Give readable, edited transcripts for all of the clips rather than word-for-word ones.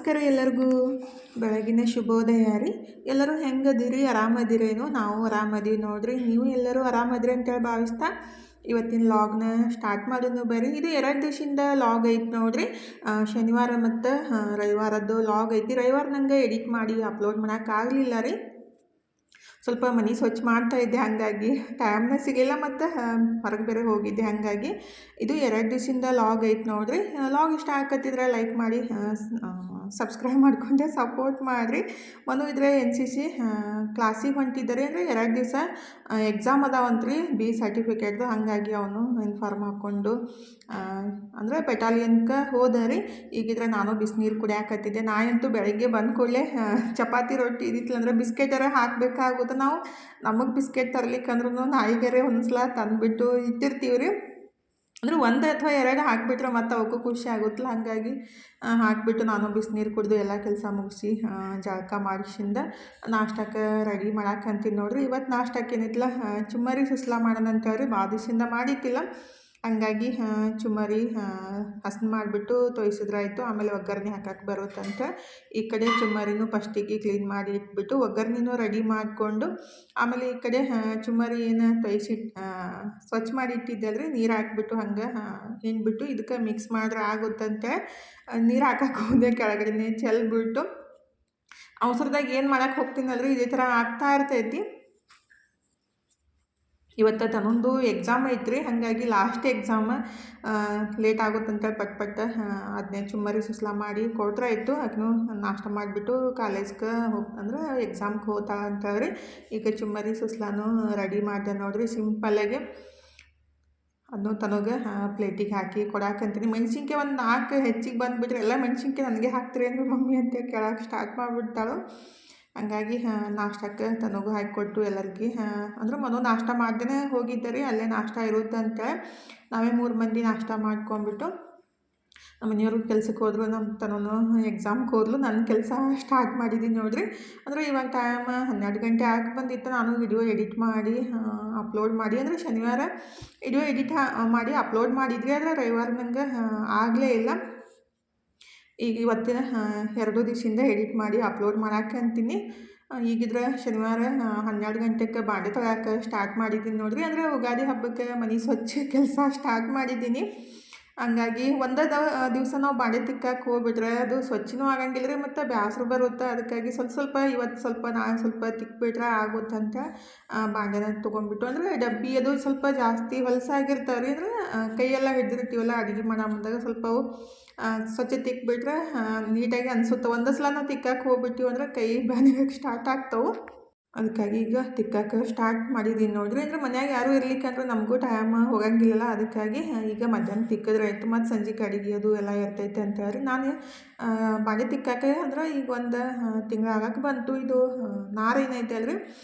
ನಮಸ್ಕಾರ ಎಲ್ಲರಿಗೂ. ಬೆಳಗಿನ ಶುಭೋದಯ ರೀ. ಎಲ್ಲರೂ ಹೆಂಗದಿರಿ? ಆರಾಮದಿರೇನು? ನಾವು ಆರಾಮದೀವಿ ನೋಡ್ರಿ. ನೀವು ಎಲ್ಲರೂ ಆರಾಮದಿರಿ ಅಂತೇಳಿ ಭಾವಿಸ್ತಾ ಇವತ್ತಿನ ಲಾಗ್ನ ಸ್ಟಾರ್ಟ್ ಮಾಡೋದು ಬರ್ರಿ. ಇದು 2 ದಿವಸದಿಂದ ಲಾಗ್ ಐತಿ ನೋಡ್ರಿ. ಶನಿವಾರ ಮತ್ತು ರವಿವಾರದ್ದು ಲಾಗ್ ಐತಿ. ರವಿವಾರ ನಂಗೆ ಎಡಿಟ್ ಮಾಡಿ ಅಪ್ಲೋಡ್ ಮಾಡೋಕ್ಕಾಗಲಿಲ್ಲ ರೀ. ಸ್ವಲ್ಪ ಮನೆ ಸ್ವಚ್ಛ ಮಾಡ್ತಾಯಿದ್ದೆ, ಹಾಗಾಗಿ ಟೈಮ್ನ ಸಿಗಲಿಲ್ಲ. ಮತ್ತು ಹೊರಗೆ ಬೇರೆ ಹೋಗಿದ್ದೆ, ಹಾಗಾಗಿ ಇದು 2 ದಿವಸದಿಂದ ಲಾಗ್ ಐತೆ ನೋಡಿರಿ. ಲಾಗ್ ಇಷ್ಟ ಆಗತ್ತಿದ್ರೆ ಲೈಕ್ ಮಾಡಿ, ಸಬ್ಸ್ಕ್ರೈಬ್ ಮಾಡಿಕೊಂಡೆ ಸಪೋರ್ಟ್ ಮಾಡಿರಿ. ಮನು ಇದ್ರೆ NCC ಕ್ಲಾಸಿಗೆ ಹೊಂಟಿದ್ದಾರೆ. ಅಂದರೆ 2 ದಿವಸ ಎಕ್ಸಾಮ್ ಅದಾವಂತ್ರಿ, B ಸರ್ಟಿಫಿಕೇಟ್ದು. ಹಾಗಾಗಿ ಅವನು ಇನ್ಫಾರ್ಮ್ ಹಾಕ್ಕೊಂಡು ಅಂದರೆ ಬೆಟಾಲಿಯನ್ಗೆ ಹೋದ ರೀ. ಈಗಿದ್ರೆ ನಾನು ಬಿಸಿನೀರು ಕುಡಿಯಾಕತ್ತಿದ್ದೆ. ನಾನಂತೂ ಬೆಳಗ್ಗೆ ಬಂದ ಕೂಡಲೇ ಚಪಾತಿ ರೊಟ್ಟಿ ಇದಿತ್ತಂದ್ರೆ ಬಿಸ್ಕೆಟರ ಹಾಕಬೇಕಾಗುತ್ತೆ. ನಾವು ನಮಗೆ ಬಿಸ್ಕೆಟ್ ತರ್ಲಿಕ್ಕೆ ಅಂದ್ರೂ ನಾಯಿಗೆರೆ ಒಂದ್ಸಲ ತಂದುಬಿಟ್ಟು ಇಟ್ಟಿರ್ತೀವಿ ರೀ. ಅಂದರೆ 1 ಅಥವಾ 2 ಹಾಕಿಬಿಟ್ರೆ ಮತ್ತು ಅವಕ್ಕೂ ಖುಷಿ ಆಗುತ್ತಲ್ಲ. ಹಾಗಾಗಿ ಹಾಕಿಬಿಟ್ಟು ನಾನು ಬಿಸಿನೀರು ಕುಡಿದು ಎಲ್ಲ ಕೆಲಸ ಮುಗಿಸಿ ಜಳಕ ಮಾಡಿಸಿಂದ ನಾಷ್ಟಕ್ಕೆ ರೆಡಿ ಮಾಡಾಕಂತೀನಿ ನೋಡಿರಿ. ಇವತ್ತು ನಾಷ್ಟಕ್ಕೆ ಏನಿತ್ತಲ್ಲ, ಚುಮ್ಮರಿ ಸುಸ್ಲಾ ಮಾಡೋಣ ಅಂತೇಳಿ ಭಾಳ ದಿವಸದಿಂದ ಮಾಡಿಟ್ಟಿಲ್ಲ. ಹಂಗಾಗಿ ಚುಮ್ಮರಿ ಹಸನು ಮಾಡಿಬಿಟ್ಟು ತೊಯ್ಸಿದ್ರಾಯ್ತು. ಆಮೇಲೆ ಒಗ್ಗರಣೆ ಹಾಕಕ್ಕೆ ಬರುತ್ತಂತ ಈ ಕಡೆ ಚುಮ್ಮರಿನೂ ಫಸ್ಟಿಗೆ ಕ್ಲೀನ್ ಮಾಡಿ ಇಟ್ಬಿಟ್ಟು ಒಗ್ಗರಣೆನೂ ರೆಡಿ ಮಾಡಿಕೊಂಡು, ಆಮೇಲೆ ಈ ಕಡೆ ಚುಮ್ಮರಿ ಏನು ಸ್ವಚ್ಛ ಮಾಡಿ ಇಟ್ಟಿದ್ದಲ್ರಿ, ನೀರು ಹಾಕ್ಬಿಟ್ಟು ಹಂಗೆ ಹಿಂಡ್ಬಿಟ್ಟು ಇದಕ್ಕೆ ಮಿಕ್ಸ್ ಮಾಡಿದ್ರೆ ಆಗುತ್ತಂತೆ. ನೀರು ಹಾಕಕ್ಕೆ ಹೋದೆ, ಕೆಳಗಡೆ ಚೆಲ್ಬಿಟ್ಟು ಅವಸರದಾಗ ಏನು ಮಾಡಕ್ಕೆ ಹೋಗ್ತೀನಲ್ರಿ, ಇದೇ ಥರ ಆಗ್ತಾ ಇರ್ತೈತಿ. ಇವತ್ತು ತನ್ನೊಂದು ಎಕ್ಸಾಮ್ ಐತ್ರಿ, ಹಾಗಾಗಿ ಲಾಸ್ಟ್ ಎಕ್ಸಾಮ್ ಲೇಟ್ ಆಗುತ್ತಂತೇಳಿ ಪಟ್ ಅದನ್ನೇ ಚುಮ್ಮರಿ ಸುಸ್ಲಾ ಮಾಡಿ ಕೊಟ್ರೆ ಆಯಿತು. ಅದನ್ನು ನಾಷ್ಟ ಮಾಡಿಬಿಟ್ಟು ಕಾಲೇಜ್ಗೆ ಅಂದ್ರೆ ಎಕ್ಸಾಮ್ಗೆ ಹೋಗ್ತಾಳೆ ಅಂತೇಳಿ ಈಗ ಚುಮ್ಮರಿ ಸುಸ್ಲಾನು ರೆಡಿ ಮಾಡಿದೆ ನೋಡಿರಿ. ಸಿಂಪಲ್ಲಾಗಿ ಅದನ್ನು ತನಗೆ ಪ್ಲೇಟಿಗೆ ಹಾಕಿ ಕೊಡಾಕಂತೀನಿ. ಮೆಣಸಿನ್ಕಾಯಿ ಒಂದು 4 ಹೆಚ್ಚಿಗೆ ಬಂದುಬಿಟ್ರೆ, ಎಲ್ಲ ಮೆಣಸಿನ್ಕಾಯಿ ನನಗೆ ಹಾಕ್ತೀರಿ ಅಂದ್ರೆ ಮಮ್ಮಿ ಅಂತ ಕೇಳೋಕೆ ಸ್ಟಾರ್ಟ್ ಮಾಡಿಬಿಡ್ತಾಳು. ಹಂಗಾಗಿ ನಾಷ್ಟಕ್ಕೆ ತನಗೂ ಹಾಕಿಕೊಟ್ಟು ಎಲ್ಲರಿಗೆ ಅಂದ್ರೆ ಮನೋ ನಾಷ್ಟ ಮಾಡ್ದೇ ಹೋಗಿದ್ದೆ, ಅಲ್ಲೇ ನಾಷ್ಟ ಇರುತ್ತೆ ಅಂತೇಳಿ ನಾವೇ 3 ಮಂದಿ ನಾಷ್ಟ ಮಾಡ್ಕೊಂಡ್ಬಿಟ್ಟು ನಮ್ಮ ಮನೆಯವ್ರು ಕೆಲ್ಸಕ್ಕೆ ಹೋದ್ರು, ನಮ್ಮ ತನೂ ಎಕ್ಸಾಮ್ಗೆ ಹೋದ್ಲು. ನನ್ನ ಕೆಲಸ ಸ್ಟಾರ್ಟ್ ಮಾಡಿದ್ದೀನಿ ನೋಡಿರಿ. ಅಂದರೆ ಇವಾಗ ಟೈಮ್ 12 ಗಂಟೆ ಆಗಿ ಬಂದಿತ್ತು. ನಾನು ವಿಡಿಯೋ ಎಡಿಟ್ ಮಾಡಿ ಅಪ್ಲೋಡ್ ಮಾಡಿ, ಅಂದರೆ ಶನಿವಾರ ವಿಡಿಯೋ ಎಡಿಟ್ ಮಾಡಿ ಅಪ್ಲೋಡ್ ಮಾಡಿದ್ವಿ, ಆದರೆ ರವಿವಾರ ನಂಗೆ ಆಗಲೇ ಇಲ್ಲ. ಈಗ ಇವತ್ತಿನ 2 ದಿವಸದಿಂದ ಎಡಿಟ್ ಮಾಡಿ ಅಪ್ಲೋಡ್ ಮಾಡಾಕಂತೀನಿ. ಈಗಿದ್ರೆ ಶನಿವಾರ 12 ಗಂಟೆಗೆ ಬಾಂಡೆ ತೊಳ್ಯಾಕೆ ಸ್ಟಾರ್ಟ್ ಮಾಡಿದ್ದೀನಿ ನೋಡಿರಿ. ಅಂದರೆ ಯುಗಾದಿ ಹಬ್ಬಕ್ಕೆ ಮನೆ ಸ್ವಚ್ಛ ಕೆಲಸ ಸ್ಟಾರ್ಟ್ ಮಾಡಿದ್ದೀನಿ. ಹಂಗಾಗಿ ಒಂದೇ ದಿವಸ ನಾವು ಬಾಂಡೆ ತಿಕ್ಕಕ್ಕೆ ಹೋಗ್ಬಿಟ್ರೆ ಅದು ಸ್ವಚ್ಛನೂ ಆಗಂಗಿಲ್ಲ ರೀ, ಮತ್ತು ಬೇಸರ ಬರುತ್ತೆ. ಅದಕ್ಕಾಗಿ ಸ್ವಲ್ಪ ಇವತ್ತು ಸ್ವಲ್ಪ ನಾಳೆ ಸ್ವಲ್ಪ ತಿಕ್ಬಿಟ್ರೆ ಆಗುತ್ತಂತ ಬಾಂಡೆನ ತೊಗೊಂಡ್ಬಿಟ್ಟು, ಅಂದರೆ ಡಬ್ಬಿ ಅದು ಸ್ವಲ್ಪ ಜಾಸ್ತಿ ಹೊಲಸಾಗಿರ್ತಾವೆ ರೀ. ಅಂದರೆ ಕೈಯೆಲ್ಲ ಹಿಡ್ದಿರ್ತೀವಲ್ಲ ಅಡುಗೆ ಮಾಡೋ ಮುಂದಾಗ ಸ್ವಲ್ಪ ಅವು ಸ್ವಚ್ಛ ತಿಕ್ಬಿಟ್ರೆ ನೀಟಾಗಿ ಅನಿಸುತ್ತೆ. ಒಂದೇ ಸಲ ನಾವು ತಿಕ್ಕಕ್ಕೆ ಹೋಗ್ಬಿಟ್ಟಿವಿ ಅಂದ್ರೆ ಕೈ ಬ್ಯಾನಿಗೆ ಸ್ಟಾರ್ಟ್ ಆಗ್ತಾವೆ. ಅದಕ್ಕಾಗಿ ಈಗ ತಿಕ್ಕಕ್ಕೆ ಸ್ಟಾರ್ಟ್ ಮಾಡಿದ್ದೀನಿ ನೋಡಿರಿ. ಅಂದರೆ ಮನ್ಯಾಗ ಯಾರೂ ಇರ್ಲಿಕ್ಕಂದ್ರೆ ನಮಗೂ ಟೈಮ್ ಹೋಗಂಗಿಲ್ಲಲ್ಲ. ಅದಕ್ಕಾಗಿ ಈಗ ಮಧ್ಯಾಹ್ನ ತಿಕ್ಕಿದ್ರೆ ಆಯಿತು, ಮತ್ತು ಸಂಜೆಗೆ ಅಡುಗೆ ಅದು ಎಲ್ಲ ಇರ್ತೈತೆ ಅಂತ ಹೇಳಿ ನಾನು ಬಾಂಡೆ ತಿಕ್ಕಾಕೆ ಅಂದ್ರೆ ಈಗ ಒಂದು ತಿಂಗಳು ಆಗಕ್ಕೆ ಬಂತು. ಇದು ನಾರು ಏನೈತೆ ಅಲ್ರಿ,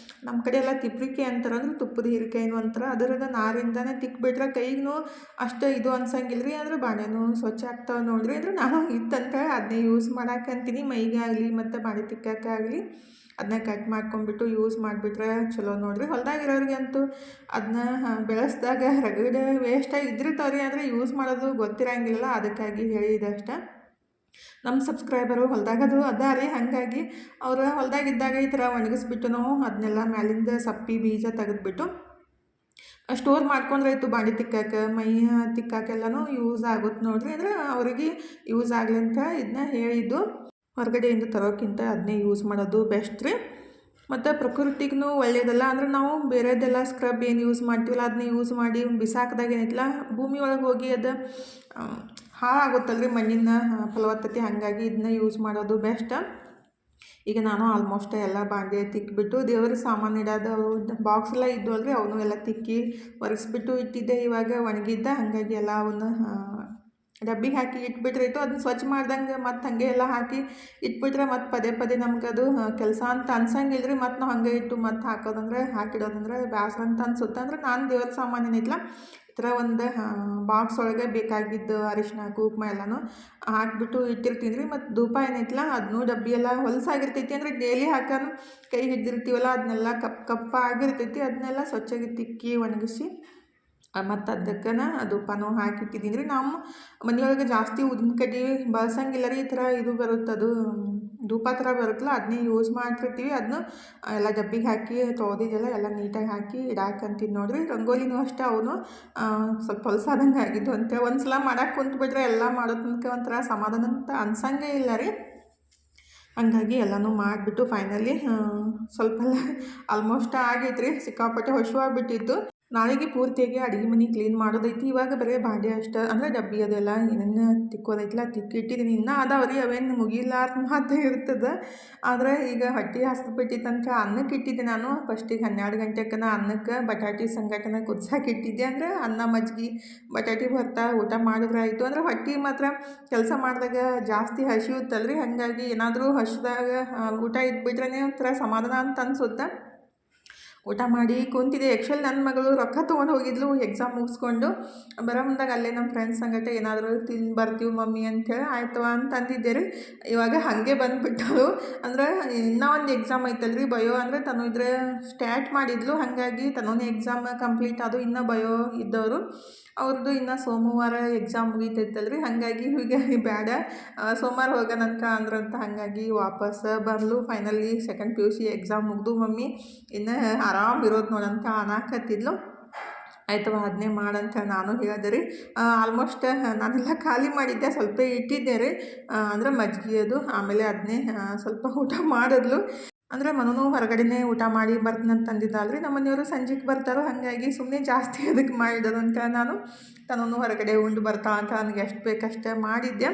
ನಮ್ಮ ಕಡೆ ಎಲ್ಲ ತಿಪ್ರಿಕೆ ಅಂತಾರೆ, ಅಂದ್ರೆ ತುಪ್ಪದ ಹೀರಿಕಾಯಿನೂ ಅಂತಾರೆ. ಅದರದ ನಾರಿಂದನೇ ತಿಕ್ಬಿಟ್ರೆ ಕೈಗೂ ಅಷ್ಟು ಇದು ಅನ್ಸಂಗಿಲ್ಲ ರೀ, ಅಂದರೆ ಬಾಂಡೆನೂ ಸ್ವಚ್ಛ ಆಗ್ತಾವೆ ನೋಡಿರಿ. ಅಂದರೆ ನಾನು ಇತ್ತಂತೇಳಿ ಅದನ್ನೇ ಯೂಸ್ ಮಾಡಾಕಂತೀನಿ, ಮೈಗೆ ಆಗಲಿ ಮತ್ತು ಬಾಂಡೆ ತಿಕ್ಕಾಗಲಿ ಅದನ್ನ ಕಟ್ ಮಾಡ್ಕೊಂಡ್ಬಿಟ್ಟು ಯೂಸ್ ಮಾಡಿಬಿಟ್ರೆ ಚಲೋ ನೋಡಿರಿ. ಹೊಲ್ದಾಗಿರೋರಿಗೆ ಅಂತೂ ಅದನ್ನ ಬೆಳೆಸ್ದಾಗ ರಗಡೆ ವೇಸ್ಟಾಗಿ ಇದ್ದಿರ್ತಾವೆ ರೀ, ಆದರೆ ಯೂಸ್ ಮಾಡೋದು ಗೊತ್ತಿರಂಗಿಲ್ಲ. ಅದಕ್ಕಾಗಿ ಹೇಳಿದಷ್ಟೆ. ನಮ್ಮ ಸಬ್ಸ್ಕ್ರೈಬರು ಹೊಲ್ದಾಗದು ಅದ ರೀ, ಹಾಗಾಗಿ ಅವರು ಹೊಲ್ದಾಗಿದ್ದಾಗ ಈ ಥರ ಒಣಗಿಸ್ಬಿಟ್ಟು ನಾವು ಅದನ್ನೆಲ್ಲ ಮ್ಯಾಲಿಂದ ಸಪ್ಪಿ ಬೀಜ ತೆಗೆದ್ಬಿಟ್ಟು ಸ್ಟೋರ್ ಮಾಡ್ಕೊಂಡ್ರೆ ಆಯಿತು. ಬಾಂಡೆ ತಿಕ್ಕಾಕೆ ಮೈ ತಿಕ್ಕಾಕೆಲ್ಲನೂ ಯೂಸ್ ಆಗುತ್ತೆ ನೋಡಿರಿ. ಅಂದರೆ ಅವರಿಗೆ ಯೂಸ್ ಆಗಲಿ ಅಂತ ಇದನ್ನ ಹೇಳಿದ್ದು. ಹೊರಗಡೆಯಿಂದ ತರೋಕ್ಕಿಂತ ಅದನ್ನೇ ಯೂಸ್ ಮಾಡೋದು ಬೆಸ್ಟ್ ರೀ, ಮತ್ತು ಪ್ರಕೃತಿಗೂ ಒಳ್ಳೆಯದಲ್ಲ. ಅಂದರೆ ನಾವು ಬೇರೆದೆಲ್ಲ ಸ್ಕ್ರಬ್ ಏನು ಯೂಸ್ ಮಾಡ್ತೀವಲ್ಲ ಅದನ್ನ ಯೂಸ್ ಮಾಡಿ ಬಿಸಾಕಿದಾಗ ಏನಿಲ್ಲ ಭೂಮಿ ಒಳಗೆ ಹೋಗಿ ಅದು ಹಾಳಾಗುತ್ತಲ್ರಿ, ಮಣ್ಣಿನ ಫಲವತ್ತತೆ. ಹಾಗಾಗಿ ಇದನ್ನ ಯೂಸ್ ಮಾಡೋದು ಬೆಸ್ಟ್. ಈಗ ನಾನು ಆಲ್ಮೋಸ್ಟ್ ಎಲ್ಲ ಬಾಂಡೆ ತಿಕ್ಕಿಬಿಟ್ಟು ದೇವರ ಸಾಮಾನು ಇಡೋದು ಬಾಕ್ಸ್ ಎಲ್ಲ ಇದ್ದವಲ್ರಿ, ಅವನು ಎಲ್ಲ ತಿಕ್ಕಿ ಒರೆಸ್ಬಿಟ್ಟು ಇಟ್ಟಿದ್ದೆ. ಇವಾಗ ಒಣಗಿದ್ದ, ಹಾಗಾಗಿ ಎಲ್ಲ ಅವನ್ನ ಡಬ್ಬಿಗೆ ಹಾಕಿ ಇಟ್ಬಿಟ್ರೆ ಇತ್ತು. ಅದನ್ನ ಸ್ವಚ್ಛ ಮಾಡ್ದಂಗೆ ಮತ್ತು ಹಾಗೆ ಎಲ್ಲ ಹಾಕಿ ಇಟ್ಬಿಟ್ರೆ ಮತ್ತು ಪದೇ ನಮ್ಗೆ ಅದು ಕೆಲಸ ಅಂತ ಅನ್ಸಂಗಿಲ್ಲ ರೀ. ಮತ್ತು ನಾವು ಹಾಗೆ ಇಟ್ಟು ಮತ್ತು ಹಾಕೋದಂದ್ರೆ ಹಾಕಿಡೋದಂದ್ರೆ ಬೇಸರ ಅಂತ ಅನ್ಸುತ್ತೆ. ಅಂದರೆ ನಾನು ದೇವ್ರ ಸಾಮಾನು ಏನಿಲ್ಲ ಈ ಥರ ಒಂದು ಬಾಕ್ಸ್ ಒಳಗೆ ಬೇಕಾಗಿದ್ದು ಅರಿಶಿನ ಕುಂಕುಮ ಎಲ್ಲನೂ ಹಾಕಿಬಿಟ್ಟು ಇಟ್ಟಿರ್ತೀನಿ ರೀ. ಮತ್ತು ಧೂಪ ಏನೈತಿಲ್ಲ ಅದನ್ನೂ ಡಬ್ಬಿ ಎಲ್ಲ ಹೊಲಸಾಗಿರ್ತೈತಿ, ಅಂದರೆ ಡೈಲಿ ಹಾಕೋನು ಕೈ ಹಿಡ್ದಿರ್ತೀವಲ್ಲ ಅದನ್ನೆಲ್ಲ ಕಪ್ಪಾಗಿರ್ತೈತಿ. ಅದನ್ನೆಲ್ಲ ಸ್ವಚ್ಛಾಗಿ ತಿಕ್ಕಿ ಒಣಗಿಸಿ ಮತ್ತು ಅದಕ್ಕನ ಧೂಪನೂ ಹಾಕಿಟ್ಟಿದ್ದೀನಿ ರೀ. ನಮ್ಮ ಮನೆಯೊಳಗೆ ಜಾಸ್ತಿ ಉದ್ದಿನ ಕಡ್ಡಿ ಬಳಸಂಗಿಲ್ಲ ರೀ. ಈ ಥರ ಇದು ಬರುತ್ತೆ, ಅದು ಧೂಪ ಥರ ಬರುತ್ತಲ್ಲ, ಅದನ್ನೇ ಯೂಸ್ ಮಾಡ್ತಿರ್ತೀವಿ. ಅದನ್ನು ಎಲ್ಲ ಡಬ್ಬಿಗೆ ಹಾಕಿ ತೊಳೆದಿದ್ದೆಲ್ಲ ಎಲ್ಲ ನೀಟಾಗಿ ಹಾಕಿ ಇಡಾಕಂತೀನಿ ನೋಡಿರಿ. ರಂಗೋಲಿನೂ ಅಷ್ಟೇ, ಅವನು ಸ್ವಲ್ಪ ಹೊಲಸಾದಂಗೆ ಆಗಿದ್ದು ಅಂತ ಒಂದು ಸಲ ಮಾಡಕ್ಕೆ ಕುಂತ್ಬಿಟ್ರೆ ಎಲ್ಲ ಮಾಡೋ ತನಕ ಒಂಥರ ಸಮಾಧಾನ ಅಂತ ಅನ್ಸಂಗೇ ಇಲ್ಲ ರೀ. ಹಂಗಾಗಿ ಎಲ್ಲನೂ ಮಾಡಿಬಿಟ್ಟು ಫೈನಲಿ ಸ್ವಲ್ಪಲ್ಲ ಆಲ್ಮೋಸ್ಟ್ ಆಗೈತೆ ರೀ. ಸಿಕ್ಕಾಪಟ್ಟೆ ಹಸಿವಾಗ್ಬಿಟ್ಟಿತ್ತು. ನಾಳೆಗೆ ಪೂರ್ತಿಯಾಗಿ ಅಡುಗೆ ಮನೆ ಕ್ಲೀನ್ ಮಾಡೋದೈತಿ. ಇವಾಗ ಬರೀ ಬಾಂಡೆ ಅಷ್ಟೇ, ಅಂದರೆ ಡಬ್ಬಿ ಅದೆಲ್ಲ ಏನೇನು ತಿಕ್ಕೋದೈತಿಲ್ಲ ತಿಕ್ಕಿಟ್ಟಿದ್ದೀನಿ. ಇನ್ನೂ ಅದಾವ ರೀ, ಅವೇನು ಮುಗಿಲಾರ್ದ ಮಾತು ಇರ್ತದೆ. ಆದರೆ ಈಗ ಹೊಟ್ಟೆ ಹಸ್ಬಿಟ್ಟಿತ್ತಂತ ಅನ್ನಕ್ಕೆ ಇಟ್ಟಿದ್ದೆ ನಾನು. ಫಸ್ಟಿಗೆ 12 ಗಂಟೆಗೆ ಅನ್ನಕ್ಕೆ ಬಟಾಟಿ ಸಂಗಟನ ಕುದ್ಸಕ್ಕೆ ಇಟ್ಟಿದ್ದೆ. ಅಂದರೆ ಅನ್ನ ಮಜ್ಜಿಗೆ ಬಟಾಟಿ ಭರ್ತಾ ಊಟ ಮಾಡಿದ್ರೆ ಆಯಿತು. ಅಂದರೆ ಹೊಟ್ಟೆ ಮಾತ್ರ ಕೆಲಸ ಮಾಡಿದಾಗ ಜಾಸ್ತಿ ಹಸಿಯುತ್ತಲ್ರಿ, ಹಾಗಾಗಿ ಏನಾದರೂ ಹಸಿದಾಗ ಊಟ ಇದ್ಬಿಟ್ರೆ ಒಂಥರ ಸಮಾಧಾನ ಅಂತ ಅನ್ಸುತ್ತೆ. ಊಟ ಮಾಡಿ ಕುಂತಿದ್ದೆ. ಆ್ಯಕ್ಚುಲಿ ನನ್ನ ಮಗಳು ರೊಕ್ಕ ತೊಗೊಂಡು ಹೋಗಿದ್ಲು ಎಕ್ಸಾಮ್ ಮುಗಿಸ್ಕೊಂಡು. ಬರೋ ಮುಂದಾಗ ಅಲ್ಲೇ ನಮ್ಮ ಫ್ರೆಂಡ್ಸ್ ಸಂಗಟ ಏನಾದರೂ ತಿಂದು ಬರ್ತೀವಿ ಮಮ್ಮಿ ಅಂಥೇಳಿ ಆಯ್ತವ ಅಂತ ಅಂದಿದ್ದೆ ರೀ. ಇವಾಗ ಹಾಗೆ ಬಂದುಬಿಟ್ಟಳು. ಅಂದ್ರೆ ಇನ್ನೂ ಒಂದು ಎಕ್ಸಾಮ್ ಐತಲ್ರಿ ಬಯೋ, ಅಂದರೆ ತನು ಇದ್ರೆ ಸ್ಟಾರ್ಟ್ ಮಾಡಿದ್ಲು. ಹಾಗಾಗಿ ತನ್ನೂ ಎಕ್ಸಾಮ್ ಕಂಪ್ಲೀಟ್ ಅದು. ಇನ್ನೂ ಬಯೋ ಇದ್ದವರು ಅವ್ರದ್ದು ಇನ್ನು ಸೋಮವಾರ ಎಕ್ಸಾಮ್ ಮುಗಿತೈತಲ್ರಿ. ಹಾಗಾಗಿ ಈಗ ಬೇಡ ಸೋಮವಾರ ಹೋಗೋಣಂತ ಅಂದ್ರಂತ. ಹಾಗಾಗಿ ವಾಪಸ್ ಬಂದ್ಲು. ಫೈನಲಿ ಸೆಕೆಂಡ್ PUC ಎಕ್ಸಾಮ್ ಮುಗಿದು ಮಮ್ಮಿ ಇನ್ನು ಆರಾಮ್ ಇರೋದು ನೋಡಂತ ಅನ್ನಕತ್ತಿದ್ಲು. ಆಯ್ತವ ಅದನ್ನೇ ಮಾಡಂತ ನಾನು ಹೇಳಿದೆ ರೀ. ಆಲ್ಮೋಸ್ಟ್ ನಾನೆಲ್ಲ ಖಾಲಿ ಮಾಡಿದ್ದೆ, ಸ್ವಲ್ಪ ಇಟ್ಟಿದ್ದೆ ರೀ. ಅಂದರೆ ಮಜ್ಜಿಗೆ ಅದು. ಆಮೇಲೆ ಅದನ್ನೇ ಸ್ವಲ್ಪ ಊಟ ಮಾಡಿದ್ಲು. ಅಂದರೆ ಮನೂ ಹೊರಗಡೆನೇ ಊಟ ಮಾಡಿ ಬರ್ತೀನಂತ ಅಂದಿದ್ದಲ್ರಿ. ನಮ್ಮ ಮನೆಯವರು ಸಂಜೆಗೆ ಬರ್ತಾರೋ, ಹಾಗಾಗಿ ಸುಮ್ಮನೆ ಜಾಸ್ತಿ ಅದಕ್ಕೆ ಮಾಡಿಡೋದು ಅಂತ ನಾನು ತನೂ ಹೊರಗಡೆ ಉಂಡು ಬರ್ತಾ ಅಂತ ನನಗೆ ಎಷ್ಟು ಬೇಕಷ್ಟೇ ಮಾಡಿದ್ದೆ.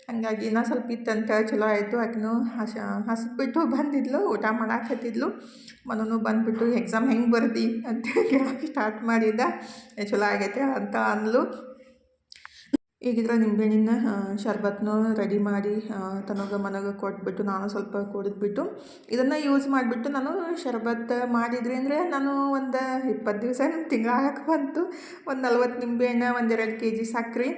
ಹಾಗಾಗಿ ಇನ್ನೂ ಸ್ವಲ್ಪ ಇತ್ತಂತ ಚಲೋ ಆಯಿತು. ಆಕೆನೂ ಹಸಿದ್ಬಿಟ್ಟು ಬಂದಿದ್ಲು, ಊಟ ಮಾಡಾಕತ್ತಿದ್ಲು. ಮನೂ ಬಂದುಬಿಟ್ಟು ಎಕ್ಸಾಮ್ ಹೆಂಗೆ ಬರ್ದಿ ಅಂತ ಕೇಳೋಕ್ಕೆ ಸ್ಟಾರ್ಟ್ ಮಾಡಿದ್ದ. ಚಲೋ ಆಗೈತೆ ಅಂತ ಅಂದ್ಲು. ಈಗಿದ್ರೆ ನಿಂಬೆಹಣ್ಣಿನ ಶರ್ಬತ್ನೂ ರೆಡಿ ಮಾಡಿ ಮನಗೆ ಕೊಟ್ಬಿಟ್ಟು ನಾನು ಸ್ವಲ್ಪ ಕುಡಿದ್ಬಿಟ್ಟು ಇದನ್ನು ಯೂಸ್ ಮಾಡಿಬಿಟ್ಟು ನಾನು ಶರ್ಬತ್ ಮಾಡಿದ್ರಿ. ಅಂದರೆ ನಾನು ಒಂದು 20 ದಿವಸ ತಿಂಗಳಾಗಕ್ಕೆ ಬಂತು. ಒಂದು 40 ನಿಂಬೆಹಣ್ಣು, 1-2 kg ಸಕ್ಕರೆ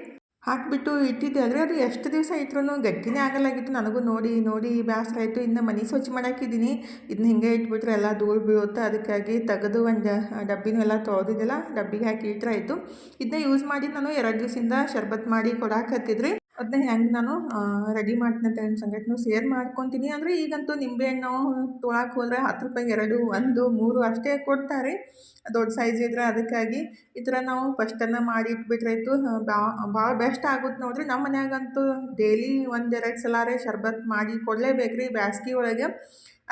ಹಾಕಿಬಿಟ್ಟು ಇಟ್ಟಿದ್ದೆ. ಆದರೆ ಅದು ಎಷ್ಟು ದಿವಸ ಇಟ್ರೂ ಗಟ್ಟಿನೇ ಆಗಲಾಗಿತ್ತು. ನನಗೂ ನೋಡಿ ನೋಡಿ ಬೇಸರ ಆಯಿತು. ಇನ್ನು ಮನೆ ಸ್ವಚ್ಛ ಮಾಡಾಕಿದ್ದೀನಿ. ಇದನ್ನ ಹಿಂಗೆ ಇಟ್ಬಿಟ್ರೆ ಎಲ್ಲ ಧೂಳು ಬೀಳುತ್ತೆ. ಅದಕ್ಕಾಗಿ ತೆಗೆದು ಒಂದು ಡಬ್ಬಿನೂ ಎಲ್ಲ ತೊಳೆದಿದ್ದೆಲ್ಲ ಡಬ್ಬಿಗೆ ಹಾಕಿ ಇಟ್ಟರೆ ಆಯಿತು. ಇದನ್ನ ಯೂಸ್ ಮಾಡಿ ನಾನು 2 ದಿವಸದಿಂದ ಶರ್ಬತ್ ಮಾಡಿ ಕೊಡಾಕತ್ತಿದ್ರಿ. ಅದನ್ನ ಹೆಂಗೆ ನಾನು ರೆಡಿ ಮಾಡ್ತೀನಿ ಅಂತ ನಿಮ್ಮ ಸಂಗಟನೂ ಶೇರ್ ಮಾಡ್ಕೊತೀನಿ. ಅಂದರೆ ಈಗಂತೂ ನಿಂಬೆಹಣ್ಣು ತೊಗೊಳಕ್ಕೆ ಹೋದರೆ 10 ರೂಪಾಯಿಗೆ 2, 1, 3 ಅಷ್ಟೇ ಕೊಡ್ತಾರೆ ದೊಡ್ಡ ಸೈಜ್ ಇದ್ರೆ. ಅದಕ್ಕಾಗಿ ಈ ಥರ ನಾವು ಫಸ್ಟನ್ನು ಮಾಡಿ ಇಟ್ಬಿಟ್ರಾಯ್ತು. ಭಾಳ ಬೆಸ್ಟ್ ಆಗುತ್ತೆ ನೋಡಿರಿ. ನಮ್ಮ ಮನ್ಯಾಗಂತೂ ಡೈಲಿ 1-2 ಸಲಾರೇ ಶರ್ಬತ್ ಮಾಡಿ ಕೊಡಲೇಬೇಕು ರೀ ಬ್ಯಾಸ್ಗೆ ಒಳಗೆ.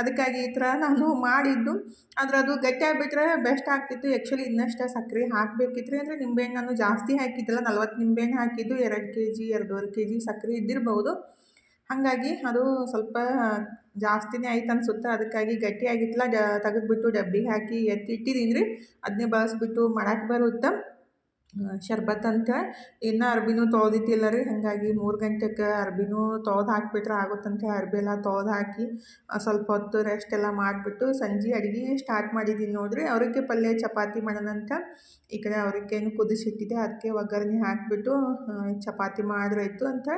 ಅದಕ್ಕಾಗಿ ಈ ಥರ ನಾನು ಮಾಡಿದ್ದು. ಆದರೆ ಅದು ಗಟ್ಟಿಯಾಗಿಬಿಟ್ರೆ ಬೆಸ್ಟ್ ಆಗ್ತಿತ್ತು. ಆ್ಯಕ್ಚುಲಿ ಇನ್ನಷ್ಟು ಸಕ್ಕರೆ ಹಾಕಬೇಕಿತ್ತು ರೀ. ಅಂದರೆ ನಿಂಬೆಹಣ್ಣು ನಾನು ಜಾಸ್ತಿ ಹಾಕಿದ್ದಿಲ್ಲ, 40 ನಿಂಬೆಹಣ್ಣು ಹಾಕಿದ್ದು. 2 kg 2.5 kg ಸಕ್ಕರೆ ಇದ್ದಿರ್ಬೋದು. ಹಾಗಾಗಿ ಅದು ಸ್ವಲ್ಪ ಜಾಸ್ತಿನೇ ಆಯ್ತು ಅನಿಸುತ್ತೆ. ಅದಕ್ಕಾಗಿ ಗಟ್ಟಿಯಾಗಿತ್ತಲ್ಲ, ತೆಗೆದ್ಬಿಟ್ಟು ಡಬ್ಬಿಗೆ ಹಾಕಿ ಎತ್ತಿಟ್ಟಿದ್ದೀನಿ ರೀ. ಅದನ್ನೇ ಬಳಸ್ಬಿಟ್ಟು ಮಾಡಕ್ಕೆ ಬರುತ್ತೆ ಶರ್ಬತ್ ಅಂತ. ಇನ್ನೂ ಅರ್ಬಿನೂ ತೊಳೆದಿದ್ದಿಲ್ಲ ರೀ. ಹಾಗಾಗಿ 3 ಗಂಟೆಗೆ ಅರ್ಬಿನೂ ತೊಳೆದು ಹಾಕಿಬಿಟ್ರೆ ಆಗುತ್ತಂತೆ. ಅರ್ಬಿ ಎಲ್ಲ ತೊಳೆದು ಹಾಕಿ ಸ್ವಲ್ಪ ಹೊತ್ತು ರೆಸ್ಟ್ ಎಲ್ಲ ಮಾಡಿಬಿಟ್ಟು ಸಂಜೆ ಅಡುಗೆ ಸ್ಟಾರ್ಟ್ ಮಾಡಿದ್ದೀನಿ ನೋಡಿರಿ. ಅವರಿಗೆ ಪಲ್ಯ ಚಪಾತಿ ಮಾಡೋಣಂತ ಈ ಕಡೆ ಅವರಿಗೇನು ಕುದಿಸಿಟ್ಟಿದ್ದೆ. ಅದಕ್ಕೆ ಒಗ್ಗರಣೆ ಹಾಕಿಬಿಟ್ಟು ಚಪಾತಿ ಮಾಡಿದ್ರಾಯ್ತು ಅಂತ.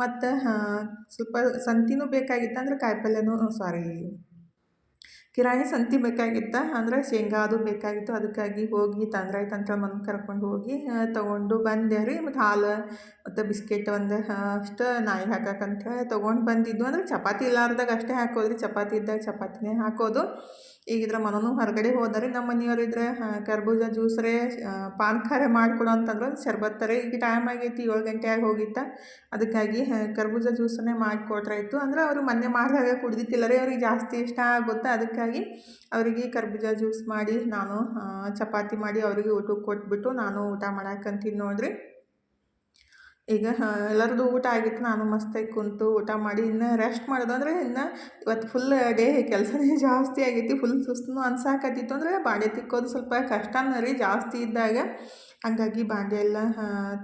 ಮತ್ತು ಸ್ವಲ್ಪ ಸಂತಿನೂ ಬೇಕಾಗಿತ್ತು, ಅಂದರೆ ಕಾಯಿಪಲ್ಯನೂ ಕಿರಾಣಿ ಸಂತಿ ಬೇಕಾಗಿತ್ತು. ಅಂದರೆ ಶೇಂಗಾ ಅದು ಬೇಕಾಗಿತ್ತು. ಅದಕ್ಕಾಗಿ ಹೋಗಿ ತಂದ್ರಾಯ್ತಂತ ಮನೆ ಕರ್ಕೊಂಡು ಹೋಗಿ ತೊಗೊಂಡು ಬಂದೆ ರೀ. ಮತ್ತು ಹಾಲು ಮತ್ತು ಬಿಸ್ಕೆಟ್ ಒಂದು ಅಷ್ಟು ನಾಯಿಗೆ ಹಾಕಕ್ಕಂತ ತೊಗೊಂಡು ಬಂದಿದ್ದು. ಅಂದರೆ ಚಪಾತಿ ಇಲ್ಲಾರ್ದಾಗ ಅಷ್ಟೇ ಹಾಕೋದು ರೀ, ಚಪಾತಿ ಇದ್ದಾಗ ಚಪಾತಿನೇ ಹಾಕೋದು. ಈಗಿದ್ರೆ ಮನೂ ಹೊರಗಡೆ ಹೋದರೆ ನಮ್ಮ ಮನೆಯವರಿದ್ರೆ ಕರ್ಬೂಜ ಜ್ಯೂಸ್ರೇ ಪಾನ್ಕಾರೆ ಮಾಡಿಕೊಡು ಅಂತಂದ್ರೆ ಶರ್ಬತ್ತರೇ. ಈಗ ಟೈಮ್ ಆಗೈತಿ, 7 ಗಂಟೆ ಆಗಿ ಹೋಗಿತ್ತು. ಅದಕ್ಕಾಗಿ ಕರ್ಬೂಜ ಜ್ಯೂಸನ್ನೇ ಮಾಡಿಕೊಟ್ರಾಯ್ತು. ಅಂದರೆ ಅವರು ಮೊನ್ನೆ ಮಾಡಿದಾಗ ಕುಡ್ದಿತ್ತಿಲ್ಲ ರೀ, ಅವ್ರಿಗೆ ಜಾಸ್ತಿ ಇಷ್ಟ ಆಗುತ್ತೆ. ಅದಕ್ಕಾಗಿ ಅವರಿಗೆ ಕರ್ಬೂಜ ಜ್ಯೂಸ್ ಮಾಡಿ ನಾನು ಚಪಾತಿ ಮಾಡಿ ಅವರಿಗೆ ಊಟಕ್ಕೆ ಕೊಟ್ಬಿಟ್ಟು ನಾನು ಊಟ ಮಾಡಾಕಂತೀನಿ ನೋಡಿರಿ. ಈಗ ಎಲ್ಲರದ್ದು ಊಟ ಆಗಿತ್ತು. ನಾನು ಮಸ್ತಾಗಿ ಕುಂತು ಊಟ ಮಾಡಿ ಇನ್ನು ರೆಸ್ಟ್ ಮಾಡೋದು. ಅಂದರೆ ಇನ್ನು ಇವತ್ತು ಫುಲ್ ಡೇ ಕೆಲಸನೇ ಜಾಸ್ತಿ ಆಗೈತಿ. ಫುಲ್ ಸುಸ್ತೂ ಅನ್ಸಾಕತ್ತಿತ್ತು. ಅಂದರೆ ಬಾಂಡೆ ತಿಕ್ಕೋದು ಸ್ವಲ್ಪ ಕಷ್ಟನೇ ರೀ ಜಾಸ್ತಿ ಇದ್ದಾಗ. ಹಾಗಾಗಿ ಬಾಂಡೆ ಎಲ್ಲ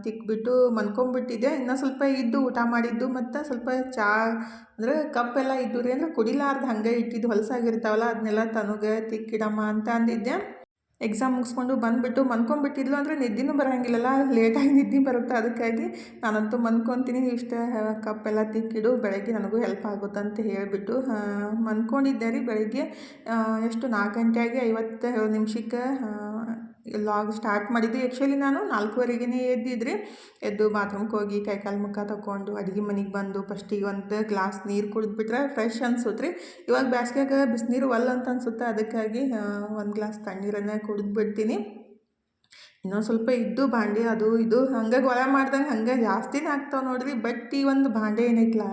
ತಿಕ್ಬಿಟ್ಟು ಮಲ್ಕೊಂಬಿಟ್ಟಿದ್ದೆ. ಇನ್ನೂ ಸ್ವಲ್ಪ ಇದ್ದು ಊಟ ಮಾಡಿದ್ದು. ಮತ್ತು ಸ್ವಲ್ಪ ಚಹಾ ಅಂದರೆ ಕಪ್ಪೆಲ್ಲ ಇದ್ದು ರೀ, ಅಂದರೆ ಕುಡಿಲಾರ್ದು ಹಾಗೆ ಇಟ್ಟಿದ್ದು ಹೊಲಸಾಗಿರ್ತಾವಲ್ಲ, ಅದನ್ನೆಲ್ಲ ತನಗೆ ತಿಕ್ಕಿಡಮ್ಮ ಅಂತ ಅಂದಿದ್ದೆ. ಎಕ್ಸಾಮ್ ಮುಗಿಸ್ಕೊಂಡು ಬಂದುಬಿಟ್ಟು ಮಲ್ಕೊಂಬಿಟ್ಟಿದ್ಲು. ಅಂದರೆ ನಿದ್ದೆನೂ ಬರೋಂಗಿಲ್ಲಲ್ಲ, ಲೇಟಾಗಿ ನಿದ್ದೆ ಬರುತ್ತೆ. ಅದಕ್ಕಾಗಿ ನಾನಂತೂ ಮಲ್ಕೊತೀನಿ, ಇಷ್ಟ ಕಪ್ಪೆಲ್ಲ ತಿಕ್ಕಿಡು, ಬೆಳಗ್ಗೆ ನನಗೂ ಹೆಲ್ಪ್ ಆಗುತ್ತಂತ ಹೇಳಿಬಿಟ್ಟು ಮಲ್ಕೊಂಡಿದ್ದೆ ರೀ. ಬೆಳಗ್ಗೆ ಎಷ್ಟು 4 ಗಂಟೆ ಆಗಿ 57 ನಿಮಿಷಕ್ಕೆ ಲಾಗ್ ಸ್ಟಾರ್ಟ್ ಮಾಡಿದ್ದು. ಆ್ಯಕ್ಚುಲಿ ನಾನು 4:15ಗೆ ಎದ್ದಿದ್ರಿ. ಎದ್ದು ಬಾತ್ರೂಮ್ಗೆ ಹೋಗಿ ಕೈಕಾಲು ಮುಖ ತೊಗೊಂಡು ಅಡುಗೆ ಮನೆಗೆ ಬಂದು ಫಸ್ಟಿಗೆ ಒಂದು ಗ್ಲಾಸ್ ನೀರು ಕುಡಿದ್ಬಿಟ್ರೆ ಫ್ರೆಶ್ ಅನ್ಸುತ್ತೆ ರೀ. ಇವಾಗ ಬ್ಯಾಸ್ಗ್ಯಾಗ ಬಿಸಿನೀರು ಅಂತ ಅನ್ಸುತ್ತೆ, ಅದಕ್ಕಾಗಿ ಒಂದು ಗ್ಲಾಸ್ ತಣ್ಣೀರನ್ನು ಕುಡಿದ್ಬಿಡ್ತೀನಿ. ಇನ್ನೊಂದು ಸ್ವಲ್ಪ ಇದ್ದು ಭಾಂಡೆ ಅದು ಇದು ಹಂಗೆ ಗೊಳ ಮಾಡ್ದಂಗೆ ಹಂಗೆ ಜಾಸ್ತಿನೇ ಆಗ್ತಾವೆ ನೋಡ್ರಿ. ಬಟ್ ಈ ಒಂದು ಭಾಂಡೆ ಏನೈತಲ್ಲ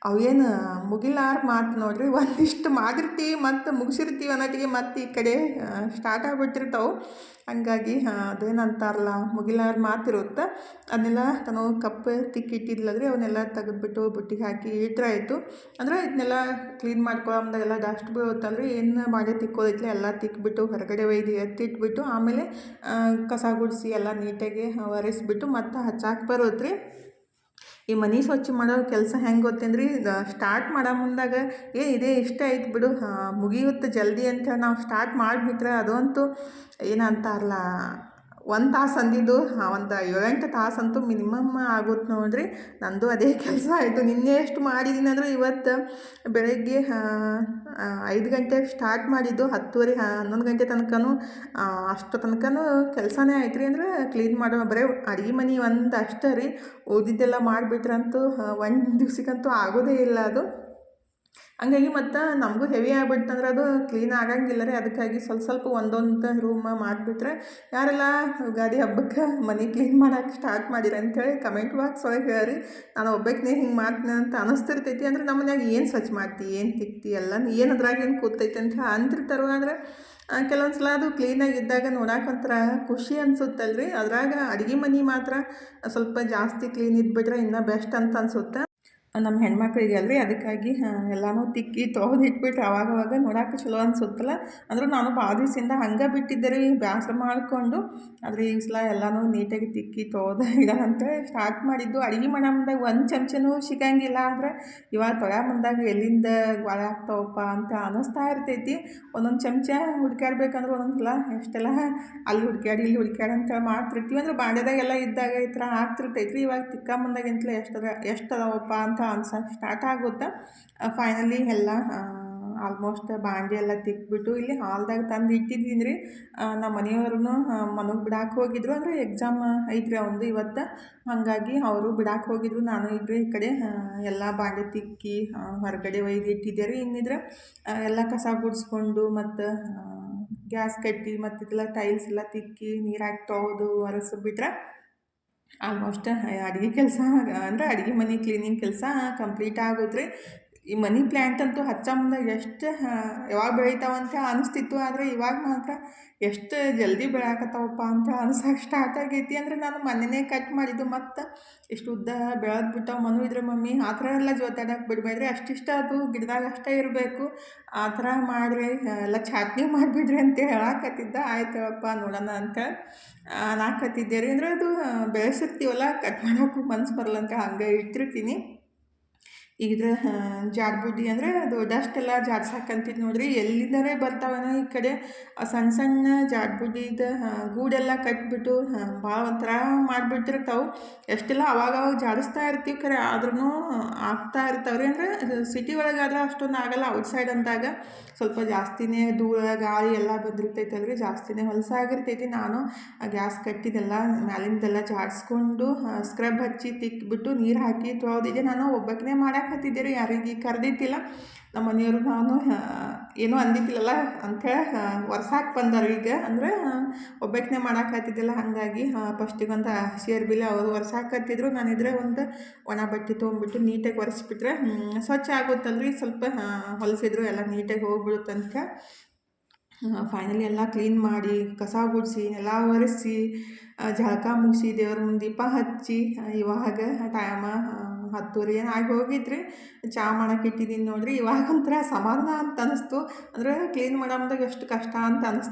ಅವೇನು ಮುಗಿಲಾರ ಮಾತು ನೋಡ್ರಿ. ಒಂದಿಷ್ಟು ಮಾಡಿರ್ತೀವಿ ಮತ್ತು ಮುಗಿಸಿರ್ತೀವಿ ಅನ್ನೋಟಿಗೆ ಮತ್ತು ಈ ಕಡೆ ಸ್ಟಾರ್ಟ್ ಆಗಿಬಿಟ್ಟಿರ್ತಾವೆ. ಹಂಗಾಗಿ ಅದೇನಂತಾರಲ್ಲ ಮುಗಿಲಾರ ಮಾತಿರುತ್ತೆ. ಅದನ್ನೆಲ್ಲ ತನೋ ಕಪ್ಪು ತಿಕ್ಕಿಟ್ಟಿದ್ಲಂದ್ರೆ ಅವನ್ನೆಲ್ಲ ತೆಗೆದ್ಬಿಟ್ಟು ಬುಟ್ಟಿಗೆ ಹಾಕಿ ಇಟ್ರೆ ಆಯಿತು. ಅಂದರೆ ಇದನ್ನೆಲ್ಲ ಕ್ಲೀನ್ ಮಾಡ್ಕೊಳ್ಳೋದಾಗೆಲ್ಲ ಡಸ್ಟ್ ಬೀಳುತ್ತಲ್ರಿ. ಏನು ಮಾಡಿ ತಿಕ್ಕೋದೈತ್ಲೆ ಎಲ್ಲ ತಿಕ್ಬಿಟ್ಟು ಹೊರಗಡೆ ಒಯ್ದು ಎತ್ತಿಟ್ಬಿಟ್ಟು ಆಮೇಲೆ ಕಸ ಗುಡಿಸಿ ಎಲ್ಲ ನೀಟಾಗಿ ಒರೆಸ್ಬಿಟ್ಟು ಮತ್ತು ಹಚ್ಚಾಕೆ ಬರುತ್ತೆ ರೀ. ಈ ಮನೆ ಸ್ವಚ್ಛ ಮಾಡೋ ಕೆಲಸ ಹೆಂಗೆ ಗೊತ್ತೇನ್ರಿ, ಸ್ಟಾರ್ಟ್ ಮಾಡೋ ಮುಂದಾಗ ಇದೇ ಇಷ್ಟ ಆಯ್ತು ಬಿಡು ಮುಗಿಯುತ್ತೆ ಜಲ್ದಿ ಅಂತ ನಾವು ಸ್ಟಾರ್ಟ್ ಮಾಡಿಬಿಟ್ರೆ ಅದಂತೂ ಏನಂತಾರಲ್ಲ 1 ತಾಸು ಅಂದಿದ್ದು ಒಂದು 7-8 ತಾಸಂತೂ ಮಿನಿಮಮ್ ಆಗುತ್ತೆ ನೋಡ್ರಿ. ನಂದು ಅದೇ ಕೆಲಸ ಆಯಿತು. ನಿನ್ನೆ ಎಷ್ಟು ಮಾಡಿದ್ದೀನಿ ಅಂದರೆ ಇವತ್ತು ಬೆಳಗ್ಗೆ 5 ಗಂಟೆಗೆ ಸ್ಟಾರ್ಟ್ ಮಾಡಿದ್ದು 10:30 11 ಗಂಟೆ ತನಕನೂ ಅಷ್ಟು ತನಕನೂ ಕೆಲಸನೇ ಆಯ್ತು ರೀ. ಅಂದರೆ ಕ್ಲೀನ್ ಮಾಡೋ ಬರೀ ಅಡುಗೆ ಮನೆ ಒಂದು ಅಷ್ಟೇ ರೀ. ಉಳಿದಿದ್ದೆಲ್ಲ ಮಾಡಿಬಿಟ್ರಂತೂ ಒಂದು ದಿವ್ಸಕ್ಕಂತೂ ಆಗೋದೇ ಇಲ್ಲ ಅದು. ಹಂಗಾಗಿ ಮತ್ತು ನಮಗೂ ಹೆವಿ ಆಗ್ಬಿಡ್ತಂದ್ರೆ ಅದು ಕ್ಲೀನ್ ಆಗಂಗಿಲ್ಲ ರೀ. ಅದಕ್ಕಾಗಿ ಸ್ವಲ್ಪ ಒಂದೊಂದು ರೂಮ್ ಮಾಡಿಬಿಟ್ರೆ ಯಾರೆಲ್ಲ ಯುಗಾದಿ ಹಬ್ಬಕ್ಕೆ ಮನೆ ಕ್ಲೀನ್ ಮಾಡೋಕೆ ಸ್ಟಾರ್ಟ್ ಮಾಡಿರಿ ಅಂಥೇಳಿ ಕಮೆಂಟ್ ಬಾಕ್ಸ್ ಒಳಗೆ ಹೇಳ್ರಿ. ನಾನು ಒಬ್ಬಾಕಿನೇ ಹಿಂಗೆ ಮಾಡ್ತೀನಿ ಅಂತ ಅನಿಸ್ತಿರ್ತೈತಿ. ಅಂದರೆ ನಮ್ಮ ಮನ್ಯಾಗ ಏನು ಸ್ವಚ್ಛ ಮಾಡ್ತಿ, ಏನು ತಿಕ್ತಿ, ಎಲ್ಲ ಏನು ಅದ್ರಾಗ ಏನು ಕೂತೈತೆ ಅಂತ ಅಂತಿರ್ತಾರೋ. ಆದರೆ ಕೆಲವೊಂದು ಸಲ ಅದು ಕ್ಲೀನಾಗಿದ್ದಾಗ ನೋಡೋಕಂತ್ರ ಖುಷಿ ಅನಿಸುತ್ತಲ್ರಿ. ಅದ್ರಾಗ ಅಡುಗೆ ಮನೆ ಮಾತ್ರ ಸ್ವಲ್ಪ ಜಾಸ್ತಿ ಕ್ಲೀನ್ ಇದ್ಬಿಟ್ರೆ ಇನ್ನೂ ಬೆಸ್ಟ್ ಅಂತ ಅನಿಸುತ್ತೆ ನಮ್ಮ ಹೆಣ್ಮಕ್ಳಿಗೆ ಅಲ್ರಿ. ಅದಕ್ಕಾಗಿ ಎಲ್ಲನೂ ತಿಕ್ಕಿ ತೊಳೆದು ಇಟ್ಬಿಟ್ರೆ ಅವಾಗವಾಗ ನೋಡೋಕೆ ಚಲೋ ಅನಿಸುತ್ತಲ್ಲ. ಅಂದರೂ ನಾನು ಭಾಳ ದಿವಸದಿಂದ ಹಂಗೆ ಬಿಟ್ಟಿದ್ದೆ ರೀ, ಬೇಸರ ಮಾಡಿಕೊಂಡು. ಆದರೆ ಈ ಸಲ ಎಲ್ಲನೂ ನೀಟಾಗಿ ತಿಕ್ಕಿ ತೊಳೆದು ಇಡೋಣ ಅಂತೇಳಿ ಸ್ಟಾರ್ಟ್ ಮಾಡಿದ್ದು. ಅಡುಗೆ ಮಾಡೋ ಮುಂದಾಗ ಒಂದು ಚಮಚನೂ ಸಿಗಂಗಿಲ್ಲ. ಆದರೆ ಇವಾಗ ತೊಳೆಯೋ ಮುಂದಾಗ ಎಲ್ಲಿಂದ ಗೊಳ ಆಗ್ತಾವಪ್ಪ ಅಂತ ಅನ್ನಿಸ್ತಾ ಇರ್ತೈತಿ. ಒಂದೊಂದು ಚಮಚ ಹುಡ್ಕ್ಯಾಡ್ಬೇಕಂದ್ರೆ ಒಂದೊಂದು ಸಲ ಎಷ್ಟೆಲ್ಲ ಅಲ್ಲಿ ಹುಡ್ಕ್ಯಾಡಿ ಇಲ್ಲಿ ಹುಡ್ಕ್ಯಾಡಿ ಅಂತೇಳಿ ಮಾಡ್ತಿರ್ತೀವಿ. ಅಂದರೆ ಬಾಂಡೆದಾಗೆಲ್ಲ ಇದ್ದಾಗ ಈ ಥರ ಆಗ್ತಿರ್ತೈತಿ ರೀ. ಇವಾಗ ತಿಕ್ಕ ಮುಂದಾಗಿಂತಲೇ ಎಷ್ಟದವಪ್ಪ ಅಂತ ಅನ್ಸೋಕೆ ಸ್ಟಾರ್ಟ್ ಆಗುತ್ತೆ. ಫೈನಲಿ ಎಲ್ಲ ಆಲ್ಮೋಸ್ಟ್ ಬಾಂಡೆ ಎಲ್ಲ ತಿಕ್ಬಿಟ್ಟು ಇಲ್ಲಿ ಹಾಲ್ದಾಗ ತಂದು ಇಟ್ಟಿದ್ದೀನಿ ರೀ. ನಮ್ಮ ಮನೆಯವ್ರೂ ಮನೆಗೆ ಬಿಡಾಕೆ ಹೋಗಿದ್ರು. ಅಂದರೆ ಎಕ್ಸಾಮ್ ಐತ್ರಿ ಅವಂದು ಇವತ್ತು. ಹಾಗಾಗಿ ಅವರು ಬಿಡಾಕೆ ಹೋಗಿದ್ರು. ನಾನು ಇಬ್ಬರು ಈ ಕಡೆ ಎಲ್ಲ ಬಾಂಡೆ ತಿಕ್ಕಿ ಹೊರಗಡೆ ಒಯ್ದು ಇಟ್ಟಿದ್ದೆ ರೀ. ಇನ್ನಿದ್ರೆ ಎಲ್ಲ ಕಸ ಗುಡಿಸ್ಕೊಂಡು ಮತ್ತು ಗ್ಯಾಸ್ ಕಟ್ಟಿ ಮತ್ತು ಇದೆಲ್ಲ ಟೈಲ್ಸ್ ಎಲ್ಲ ತಿಕ್ಕಿ ನೀರು ಹಾಕಿ ತೊಳೆದು ಒರೆಸ್ಬಿಟ್ರೆ ಆಲ್ಮೋಸ್ಟ್ ಅಡುಗೆ ಕೆಲಸ ಅಂದರೆ ಅಡುಗೆ ಮನೆ ಕ್ಲೀನಿಂಗ್ ಕೆಲಸ ಕಂಪ್ಲೀಟ್ ಆಗುತ್ತೆ ರೀ. ಈ ಮನಿ ಪ್ಲ್ಯಾಂಟ್ ಅಂತೂ ಹಚ್ಚೋ ಮುಂದಾಗ ಎಷ್ಟು ಯಾವಾಗ ಬೆಳಿತಾವಂತ ಅನಿಸ್ತಿತ್ತು. ಆದರೆ ಇವಾಗ ಮಾತ್ರ ಎಷ್ಟು ಜಲ್ದಿ ಬೆಳೆಯಕತ್ತಾವಪ್ಪ ಅಂತ ಅನ್ಸೋಕೆ ಸ್ಟಾರ್ಟ್ ಆಗೈತಿ. ಅಂದರೆ ನಾನು ಮೊನ್ನೆನೇ ಕಟ್ ಮಾಡಿದ್ದು ಮತ್ತು ಇಷ್ಟು ಉದ್ದ ಬೆಳೆದ್ಬಿಟ್ಟವು. ಮನು ಇದ್ರೆ ಮಮ್ಮಿ ಆ ಥರ ಎಲ್ಲ ಜೋತಾಡಕ್ಕೆ ಬಿಡಬೇಡ್ರಿ, ಅಷ್ಟಿಷ್ಟ ಅದು ಗಿಡದಾಗ ಅಷ್ಟೇ ಇರಬೇಕು, ಆ ಥರ ಮಾಡಿರಿ, ಎಲ್ಲ ಚಾಟ್ನಿ ಮಾಡಿಬಿಡ್ರಿ ಅಂತ ಹೇಳಕತ್ತಿದ್ದ. ಆಯ್ತಪ್ಪ ನೋಡೋಣ ಅಂತ ನಾಕತ್ತಿದ್ದೆ ರೀ. ಅಂದರೆ ಅದು ಬೆಳೆಸಿರ್ತೀವಲ್ಲ ಕಟ್ ಮಾಡೋಕ್ಕೂ ಮನ್ಸು ಬರಲ್ಲ ಅಂತ ಹಂಗೆ ಇಟ್ಟಿರ್ತೀನಿ. ಇದ್ರ ಜಾಡ್ಬುಡ್ಡಿ ಅಂದರೆ ಅದು ಡಸ್ಟ್ ಎಲ್ಲ ಜಾಡ್ಸಾಕಂತಿದ್ದು ನೋಡ್ರಿ. ಎಲ್ಲಿಂದನೇ ಬರ್ತಾವೇನೋ ಈ ಕಡೆ ಸಣ್ಣ ಸಣ್ಣ ಜಾಡ್ಬುಡ್ಡಿದು ಗೂಡೆಲ್ಲ ಕಟ್ಬಿಟ್ಟು ಭಾಳ ಒಂಥರ ಮಾಡಿಬಿಟ್ಟಿರ್ತಾವೆ. ಎಷ್ಟೆಲ್ಲ ಅವಾಗವಾಗ ಜಾಡಿಸ್ತಾ ಇರ್ತೀವಿ ಖರೆ ಆದ್ರೂ ಆಗ್ತಾ ಇರ್ತಾವ್ರಿ. ಅಂದರೆ ಸಿಟಿ ಒಳಗಾದ್ರೆ ಅಷ್ಟೊಂದು ಆಗಲ್ಲ. ಔಟ್ಸೈಡ್ ಅಂದಾಗ ಸ್ವಲ್ಪ ಜಾಸ್ತಿನೇ ಧೂಳು ಗಾಳಿ ಎಲ್ಲ ಬಂದಿರ್ತೈತಲ್ರಿ, ಜಾಸ್ತಿನೇ ಹೊಲಸಾಗಿರ್ತೈತಿ. ನಾನು ಗ್ಯಾಸ್ ಕಟ್ಟಿದೆಲ್ಲ ಮ್ಯಾಲಿಂದೆಲ್ಲ ಜಾಡಿಸ್ಕೊಂಡು ಸ್ಕ್ರಬ್ ಹಚ್ಚಿ ತಿಕ್ಬಿಟ್ಟು ನೀರು ಹಾಕಿ ತೊಳೆದಿದ್ದೆ. ನಾನು ಒಬ್ಬಾಕಿನೇ ಮಾಡಾಕತ್ತಿದ್ದೆ ರೀ, ಯಾರಿಗೆ ಕರೆದಿತ್ತಿಲ್ಲ. ನಮ್ಮ ಮನೆಯವರು ನಾನು ಏನೂ ಅಂದಿದ್ದಿಲ್ಲಲ್ಲ ಅಂಥೇಳಿ ಒರ್ಸಾಕೆ ಬಂದರು. ಈಗ ಅಂದರೆ ಒಬ್ಬಾಕಿನೇ ಮಾಡಾಕತ್ತಿದ್ದಿಲ್ಲ. ಹಾಗಾಗಿ ಫಸ್ಟಿಗೆ ಒಂದು ಹಸಿ ಅರ್ಬಿಲೆ ಅವರು ಒರ್ಸಾಕತ್ತಿದ್ರು. ನಾನಿದ್ರೆ ಒಂದು ಒಣ ಬಟ್ಟೆ ತೊಗೊಂಬಿಟ್ಟು ನೀಟಾಗಿ ಒರೆಸ್ಬಿಟ್ರೆ ಸ್ವಚ್ಛ ಆಗುತ್ತಲ್ರಿ. ಸ್ವಲ್ಪ ಹೊಲಸಿದ್ರು ಎಲ್ಲ ನೀಟಾಗಿ ಹೋಗ್ಬಿಡುತ್ತಂತ ಫೈನಲಿ ಎಲ್ಲ ಕ್ಲೀನ್ ಮಾಡಿ ಕಸ ಗುಡಿಸಿ ನೆಲ ಒರೆಸಿ ಜಳಕ ಮುಗಿಸಿ ದೇವ್ರ ಮುಂದೆ ದೀಪ ಹಚ್ಚಿ ಇವಾಗ ಟೈಮ 10:30 ಏನು ಆಗಿ ಹೋಗಿದ್ರಿ. ಚಹಾ ಮಾಡಕ್ಕೆ ಇಟ್ಟಿದ್ದೀನಿ ನೋಡಿರಿ. ಇವಾಗ ಒಂಥರ ಸಮಾಧಾನ ಅಂತ ಅನ್ನಿಸ್ತು. ಅಂದರೆ ಕ್ಲೀನ್ ಮಾಡೋ ಮುಂದಾಗ ಎಷ್ಟು ಕಷ್ಟ ಅಂತ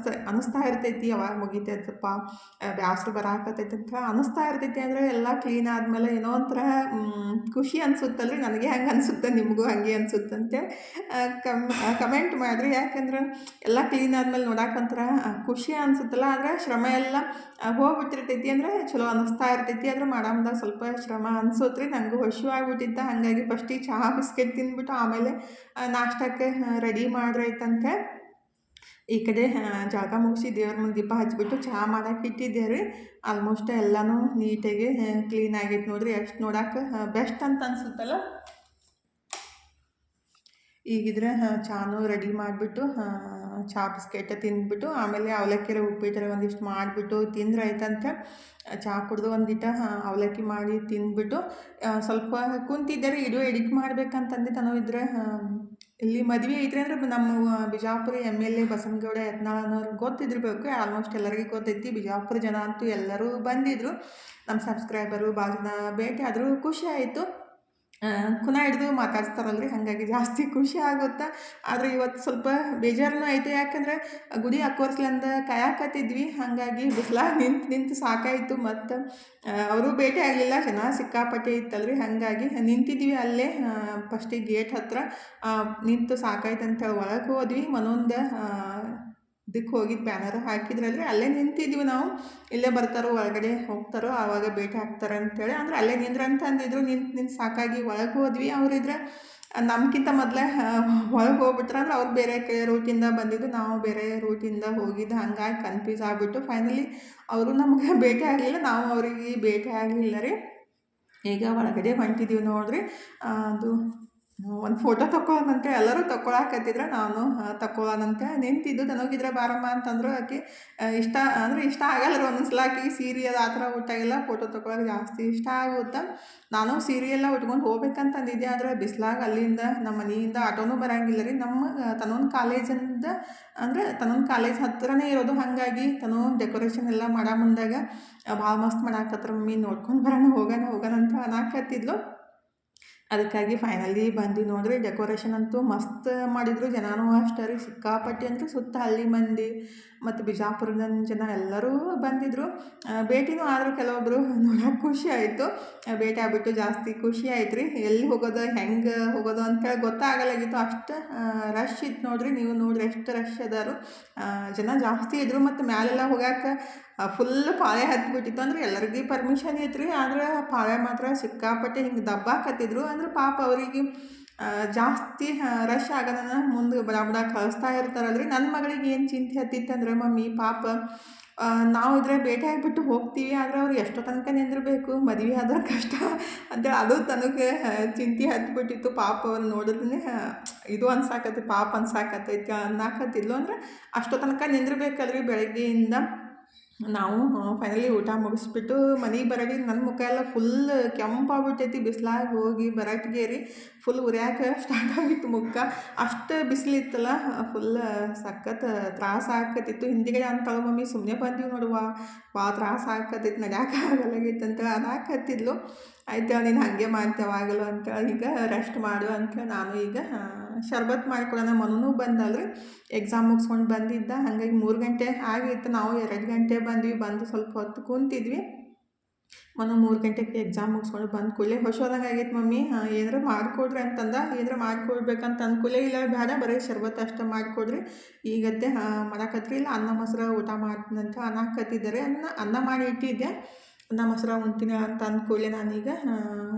ಅನ್ನಿಸ್ತಾ ಇರ್ತೈತಿ. ಯಾವಾಗ ಮುಗಿತೈತಪ್ಪ ಬ್ಯಾಸ್ರು ಬರಾಕತ್ತೈತೆ ಅಂತ ಅನ್ನಿಸ್ತಾ ಇರ್ತೈತಿ. ಅಂದರೆ ಎಲ್ಲ ಕ್ಲೀನ್ ಆದಮೇಲೆ ಏನೋ ಒಂಥರ ಖುಷಿ ಅನಿಸುತ್ತಲ್ರಿ. ನನಗೆ ಹಂಗೆ ಅನಿಸುತ್ತೆ, ನಿಮಗೂ ಹಾಗೆ ಅನಿಸುತ್ತಂತೆ ಕಮೆಂಟ್ ಮಾಡಿರಿ. ಯಾಕಂದ್ರೆ ಎಲ್ಲ ಕ್ಲೀನ್ ಆದಮೇಲೆ ನೋಡೋಕಂತರ ಖುಷಿ ಅನಿಸುತ್ತಲ್ಲ. ಆದರೆ ಶ್ರಮ ಎಲ್ಲ ಹೋಗ್ಬಿಟ್ಟಿರ್ತೈತಿ. ಅಂದರೆ ಚಲೋ ಅನ್ನಿಸ್ತಾ ಇರ್ತೈತಿ. ಆದರೆ ಮಾಡೋ ಮುಂದಾಗ ಸ್ವಲ್ಪ ಶ್ರಮ ಅನ್ಸೋತ್ರಿ. ನನಗೂ ಹಸಿವಾಗ್ಬಿಟ್ಟಿದ್ದ. ಹಾಗಾಗಿ ಫಸ್ಟಿಗೆ ಚಹಾ ಬಿಸ್ಕೆಟ್ ತಿಂದ್ಬಿಟ್ಟು ಆಮೇಲೆ ನಾಷ್ಟಕ್ಕೆ ರೆಡಿ ಮಾಡ್ರೈತಂತೆ ಈ ಕಡೆ ಜಳಕ ಮುಗಿಸಿ ದೇವ್ರ ಮುಂದೆ ದೀಪ ಹಚ್ಬಿಟ್ಟು ಚಹಾ ಮಾಡಕ್ಕೆ ಇಟ್ಟಿದ್ದೆ ರೀ. ಆಲ್ಮೋಸ್ಟ್ ಎಲ್ಲನೂ ನೀಟಾಗಿ ಕ್ಲೀನ್ ಆಗೈತೆ ನೋಡಿರಿ. ಎಷ್ಟು ನೋಡಕ್ಕೆ ಬೆಸ್ಟ್ ಅಂತ ಅನಿಸುತ್ತಲ್ಲ. ಈಗಿದ್ರೆ ಚಾನು ರೆಡಿ ಮಾಡಿಬಿಟ್ಟು ಚಹಾ ಬಿಸ್ಕೆಟ್ ತಿಂದ್ಬಿಟ್ಟು ಆಮೇಲೆ ಅವಲಕ್ಕಿರ ಉಪ್ಪಿಟ್ಟರೆ ಒಂದಿಷ್ಟು ಮಾಡಿಬಿಟ್ಟು ತಿಂದ್ರೆ ಆಯ್ತಂತ ಚಹಾ ಕುಡಿದು ಒಂದಿಟ ಅವಲಕ್ಕಿ ಮಾಡಿ ತಿಂದ್ಬಿಟ್ಟು ಸ್ವಲ್ಪ ಕುಂತಿದ್ದರೆ ವಿಡಿಯೋ ಎಡಿಟ್ ಮಾಡ್ಬೇಕಂತಂದು ಇದ್ರೆ ಇಲ್ಲಿ ಮದುವೆ ಐತ್ರಿ. ಅಂದ್ರೆ ನಮ್ಮ ಬಿಜಾಪುರ MLA ಬಸನಗೌಡ ಯತ್ನಾಳ್ ಅನ್ನೋರು ಗೊತ್ತಿದ್ದಿರ್ಬೇಕು. ಆಲ್ಮೋಸ್ಟ್ ಎಲ್ಲರಿಗೂ ಗೊತ್ತೈತಿ. ಬಿಜಾಪುರ ಜನ ಅಂತೂ ಎಲ್ಲರೂ ಬಂದಿದ್ದರು. ನಮ್ಮ ಸಬ್ಸ್ಕ್ರೈಬರು ಭಾಳ ಜನ ಭೇಟಿ ಆದರೂ ಖುಷಿ ಆಯಿತು. ಕುನ ಹಿಡಿದು ಮಾತಾಡ್ಸ್ತಾರಲ್ರಿ, ಹಾಗಾಗಿ ಜಾಸ್ತಿ ಖುಷಿ ಆಗುತ್ತೆ. ಆದರೆ ಇವತ್ತು ಸ್ವಲ್ಪ ಬೇಜಾರೂ ಆಯಿತು. ಯಾಕಂದರೆ ಗುಡಿ ಹಾಕೋರ್ಸ್ಲಂದ ಕಾಯಕತ್ತಿದ್ವಿ. ಹಾಗಾಗಿ ಬಿಸ್ಲಾಗ ನಿಂತು ಸಾಕಾಯಿತು. ಮತ್ತು ಅವರು ಭೇಟಿ ಆಗಲಿಲ್ಲ, ಜನ ಸಿಕ್ಕಾಪಟ್ಟೆ ಇತ್ತಲ್ರಿ. ಹಾಗಾಗಿ ನಿಂತಿದ್ವಿ ಅಲ್ಲೇ ಫಸ್ಟಿಗೆ ಗೇಟ್ ಹತ್ರ. ನಿಂತು ಸಾಕಾಯ್ತು ಅಂತೇಳಿ ಒಳಗೆ ಹೋದ್ವಿ. ಮನೊಂದು ಇದಕ್ಕೆ ಹೋಗಿದ್ದು ಬ್ಯಾನರ್ ಹಾಕಿದ್ರಲ್ರಿ, ಅಲ್ಲೇ ನಿಂತಿದ್ವಿ ನಾವು. ಇಲ್ಲೇ ಬರ್ತಾರೋ ಒಳಗಡೆ ಹೋಗ್ತಾರೋ ಆವಾಗ ಭೇಟಿ ಆಗ್ತಾರೆ ಅಂತೇಳಿ. ಅಂದರೆ ಅಲ್ಲೇ ನಿಂದ್ರೆ ಅಂತ ಅಂದಿದ್ರು. ನಿಂತು ಸಾಕಾಗಿ ಒಳಗೆ ಹೋದ್ವಿ. ಅವರಿದ್ರೆ ನಮ್ಗಿಂತ ಮೊದಲೇ ಒಳಗೆ ಹೋಗ್ಬಿಟ್ರೆ. ಅಂದ್ರೆ ಅವ್ರು ಬೇರೆ ರೂಟಿಂದ ಬಂದಿದ್ದು, ನಾವು ಬೇರೆ ರೂಟಿಂದ ಹೋಗಿದ್ದು. ಹಂಗಾಗಿ ಕನ್ಫ್ಯೂಸ್ ಆಗಿಬಿಟ್ಟು ಫೈನಲಿ ಅವರು ನಮ್ಗೆ ಭೇಟಿ ಆಗಲಿಲ್ಲ, ನಾವು ಅವ್ರಿಗೆ ಭೇಟಿ ಆಗಲಿಲ್ಲ ರೀ. ಈಗ ಒಳಗಡೆ ಹೊಂಟಿದ್ದೀವಿ ನೋಡ್ರಿ. ಅದು ಒಂದು ಫೋಟೋ ತಗೊಳ್ಳೋಣಂತೆ ಎಲ್ಲರೂ ತಗೊಳಕತ್ತಿದ್ರೆ ನಾನು ತಗೊಳ್ಳೋಣಂತೆ ನಿಂತಿದ್ದು. ನನಗಿದ್ರೆ ಬಾರಮ್ಮ ಅಂತಂದ್ರು. ಆಕೆ ಇಷ್ಟ ಆಗಲ್ಲ ರೀ ಒಂದೊಂದ್ಸಲ. ಆಕೆ ಸೀರೆ ಅದು ಆ ಥರ ಉಟ್ಟಾಗೆಲ್ಲ ಫೋಟೋ ತಗೊಳಕ್ಕೆ ಜಾಸ್ತಿ ಇಷ್ಟ ಆಗುತ್ತೆ. ನಾನು ಸೀರೆ ಎಲ್ಲ ಉಟ್ಕೊಂಡು ಹೋಗ್ಬೇಕಂತಂದಿದ್ದೆ. ಆದರೆ ಬಿಸ್ಲಾಗ ಅಲ್ಲಿಂದ ನಮ್ಮ ಮನೆಯಿಂದ ಆಟೋನೂ ಬರೋಂಗಿಲ್ಲ ರೀ. ನಮ್ಮ ತನ್ನೊಂದು ಕಾಲೇಜಿಂದ ಅಂದರೆ ತನ್ನೊಂದು ಕಾಲೇಜ್ ಹತ್ತಿರನೇ ಇರೋದು. ಹಾಗಾಗಿ ತನ್ನೊಂದು ಡೆಕೋರೇಷನ್ ಎಲ್ಲ ಮಾಡೋ ಮುಂದಾಗ ಭಾಳ ಮಸ್ತ್ ಮಾಡಾಕತ್ರ. ಮಮ್ಮಿ ನೋಡ್ಕೊಂಡು ಹೋಗೋಣ ಅಂತ ಅನ್ನಕತ್ತಿದ್ಲು. ಅದಕ್ಕಾಗಿ ಫೈನಲಿ ಬಂದು ನೋಡ್ರಿ. ಡೆಕೋರೇಷನ್ ಅಂತೂ ಮಸ್ತ್ ಮಾಡಿದರು. ಜನನೂ ಅಷ್ಟೇ ರೀ, ಸಿಕ್ಕಾಪಟ್ಟೆ ಅಂದರೆ ಸುತ್ತ ಹಳ್ಳಿ ಮಂದಿ ಮತ್ತು ಬಿಜಾಪುರದ ಜನ ಎಲ್ಲರೂ ಬಂದಿದ್ದರು. ಭೇಟಿನೂ ಆದರೂ ಕೆಲವೊಬ್ಬರು ನೋಡೋಕೆ ಖುಷಿ ಆಯಿತು. ಭೇಟಿ ಆಗ್ಬಿಟ್ಟು ಜಾಸ್ತಿ ಖುಷಿ ಆಯ್ತು ರೀ. ಎಲ್ಲಿ ಹೋಗೋದು ಹೆಂಗೆ ಹೋಗೋದು ಅಂತೇಳಿ ಗೊತ್ತಾಗಲಾಗಿತ್ತು. ಅಷ್ಟು ರಶ್ ಇತ್ತು ನೋಡ್ರಿ. ನೀವು ನೋಡ್ರಿ ಎಷ್ಟು ರಶ್ ಅದಾರು. ಜನ ಜಾಸ್ತಿ ಇದ್ದರು. ಮತ್ತು ಮ್ಯಾಲೆಲ್ಲ ಹೋಗಕ್ಕೆ ಫುಲ್ ಪಾಳೆ ಹತ್ಬಿಟ್ಟಿತ್ತು. ಅಂದ್ರೆ ಎಲ್ಲರಿಗೂ ಪರ್ಮಿಷನ್ ಐತ್ರಿ. ಆದ್ರೆ ಪಾಳೆ ಮಾತ್ರ ಸಿಕ್ಕಾಪಟ್ಟೆ ಹಿಂಗೆ ದಬ್ಬಾಕತ್ತಿದ್ರು. ಅಂದ್ರೆ ಪಾಪ ಅವರಿಗೆ ಜಾಸ್ತಿ ರಶ್ ಆಗೋದನ್ನ ಮುಂದೆ ಬಡ ಕಳಿಸ್ತಾ ಇರ್ತಾರಲ್ರಿ. ನನ್ನ ಮಗಳಿಗೆ ಏನು ಚಿಂತೆ ಹತ್ತಿತ್ತಂದ್ರೆ, ಮಮ್ಮಿ ಪಾಪ ನಾವು ಇದ್ರೆ ಭೇಟಿ ಆಗಿಬಿಟ್ಟು ಹೋಗ್ತೀವಿ, ಆದರೆ ಅವ್ರು ಎಷ್ಟೋ ತನಕ ನಿಂದಿರಬೇಕು, ಮದುವೆ ಆದ್ರೆ ಕಷ್ಟ ಅಂತ ಅದು ತನಗೆ ಚಿಂತೆ ಹತ್ಬಿಟ್ಟಿತ್ತು. ಪಾಪ ಅವ್ರು ನೋಡಿದ್ರೆ ಇದು ಅನ್ಸಾಕತ್ತೈತಿ, ಪಾಪ ಅನ್ಸಾಕತ್ತೈತಿ ಅನ್ನಕತ್ತಿದ್ಲು. ಅಂದ್ರೆ ಅಷ್ಟೋ ತನಕ ನಿಂದಿರ್ಬೇಕಲ್ರಿ ಬೆಳಗ್ಗೆಯಿಂದ. ನಾವು ಫೈನಲಿ ಊಟ ಮುಗಿಸ್ಬಿಟ್ಟು ಮನೆಗೆ ಬರೋಗಿ ನನ್ನ ಮುಖ ಎಲ್ಲ ಫುಲ್ ಕೆಂಪಾಗ್ಬಿಟ್ಟೈತಿ. ಬಿಸಿಲಾಗ ಹೋಗಿ ಬರೋಟ್ಟಿಗೆ ರೀ ಫುಲ್ ಉರಿಯಾಕೆ ಸ್ಟಾರ್ಟ್ ಆಗಿತ್ತು ಮುಖ. ಅಷ್ಟು ಬಿಸಿಲಿತ್ತಲ್ಲ, ಫುಲ್ ಸಖತ್ ತ್ರಾಸ ಆಕತ್ತಿತ್ತು. ಹಿಂದಿಗಡೆ ಅಂತಾಳು, ಮಮ್ಮಿ ಸುಮ್ಮನೆ ಬಂದೀವಿ ನೋಡುವ, ಭಾಳ ತ್ರಾಸ ಆಕತ್ತೈತಿ, ನಡ್ಯಾಕೆ ಆಗಲಾಗೈತೆ ಅಂತೇಳಿ ಅದಾಕತ್ತಿದ್ಲು. ಆಯ್ತು ನೀನು ಹಾಗೆ ಮಾಡ್ತೇವೆ ಆಗಲ್ಲ ಅಂತೇಳಿ ಈಗ ರೆಸ್ಟ್ ಮಾಡು ಅಂತೇಳಿ ನಾನು ಈಗ ಶರ್ಬತ್ ಮಾಡ್ಕೊಡೋಣ. ಮನೂ ಬಂದಲ್ರಿ, ಎಕ್ಸಾಮ್ ಮುಗಿಸ್ಕೊಂಡು ಬಂದಿದ್ದ. ಹಾಗಾಗಿ 3 ಗಂಟೆ ಆಗಿತ್ತು. ನಾವು 2 ಗಂಟೆ ಬಂದು ಸ್ವಲ್ಪ ಹೊತ್ತು ಕುಂತಿದ್ವಿ. ಮನು 3 ಗಂಟೆಗೆ ಎಕ್ಸಾಮ್ ಮುಗಿಸ್ಕೊಂಡು ಬಂದು ಕೂಡಲೇ ಹೊಸೋದಂಗೆ ಆಗೈತೆ. ಮಮ್ಮಿ ಏನಾರ ಮಾಡಿಕೊಡ್ರಿ ಅಂತಂದ. ಏನಾರ ಮಾಡಿಕೊಡ್ಬೇಕಂತ ಅಂದ್ಕೂಲೇ ಇಲ್ಲ ಬೇಡ, ಬರೀ ಶರ್ಬತ್ ಅಷ್ಟೇ ಮಾಡಿಕೊಡ್ರಿ ಈಗತ್ತೆ ಮಾಡಾಕತ್ರಿ, ಇಲ್ಲ ಅನ್ನ ಮೊಸರು ಊಟ ಮಾಡ್ತೀನಂತ ಅನ್ನಕತ್ತಿದ್ದಾರೆ. ಅನ್ನ ಮಾಡಿ ಇಟ್ಟಿದ್ದೆ. ಅನ್ನ ಮೊಸರು ಉಣ್ತೀನಿ ಅಂತ ಅಂದ್ಕೂಡಲೇ ನಾನೀಗ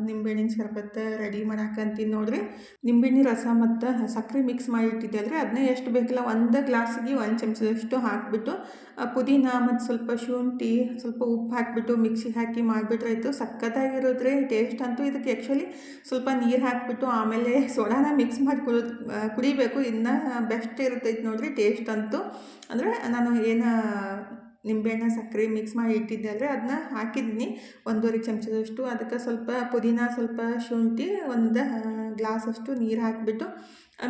ನಿಂಬೆಹಣ್ಣಿನ ಶರ್ಬತ್ ರೆಡಿ ಮಾಡಾಕಂತೀನಿ ನೋಡ್ರಿ. ನಿಂಬೆಹಣ್ಣು ರಸ ಮತ್ತು ಸಕ್ಕರೆ ಮಿಕ್ಸ್ ಮಾಡಿ ಇಟ್ಟಿದ್ದೆ ಅಲ್ರಿ. ಅದನ್ನೇ ಎಷ್ಟು ಬೇಕಿಲ್ಲ 1 ಗ್ಲಾಸಿಗೆ 1 ಚಮಚದಷ್ಟು ಹಾಕಿಬಿಟ್ಟು ಪುದೀನ ಮತ್ತು ಸ್ವಲ್ಪ ಶುಂಠಿ, ಸ್ವಲ್ಪ ಉಪ್ಪು ಹಾಕಿಬಿಟ್ಟು ಮಿಕ್ಸಿಗೆ ಹಾಕಿ ಮಾಡಿಬಿಟ್ರಾಯ್ತು. ಸಖತ್ತಾಗಿರುತ್ತೆ ಟೇಸ್ಟ್ ಅಂತೂ. ಇದಕ್ಕೆ ಆ್ಯಕ್ಚುಲಿ ಸ್ವಲ್ಪ ನೀರು ಹಾಕಿಬಿಟ್ಟು ಆಮೇಲೆ ಸೋಡಾನ ಮಿಕ್ಸ್ ಮಾಡಿ ಕುಡಿಬೇಕು. ಇನ್ನೂ ಬೆಸ್ಟ್ ಇರ್ತೈತೆ ನೋಡಿರಿ ಟೇಸ್ಟ್ ಅಂತೂ. ಅಂದರೆ ನಾನು ಏನು ನಿಂಬೆಹಣ್ಣು ಸಕ್ಕರೆ ಮಿಕ್ಸ್ ಮಾಡಿ ಇಟ್ಟಿದ್ದೆ ಅಂದರೆ ಅದನ್ನ ಹಾಕಿದ್ದೀನಿ 1.5 ಚಮಚದಷ್ಟು. ಅದಕ್ಕೆ ಸ್ವಲ್ಪ ಪುದೀನ, ಸ್ವಲ್ಪ ಶುಂಠಿ, 1 ಗ್ಲಾಸಷ್ಟು ನೀರು ಹಾಕಿಬಿಟ್ಟು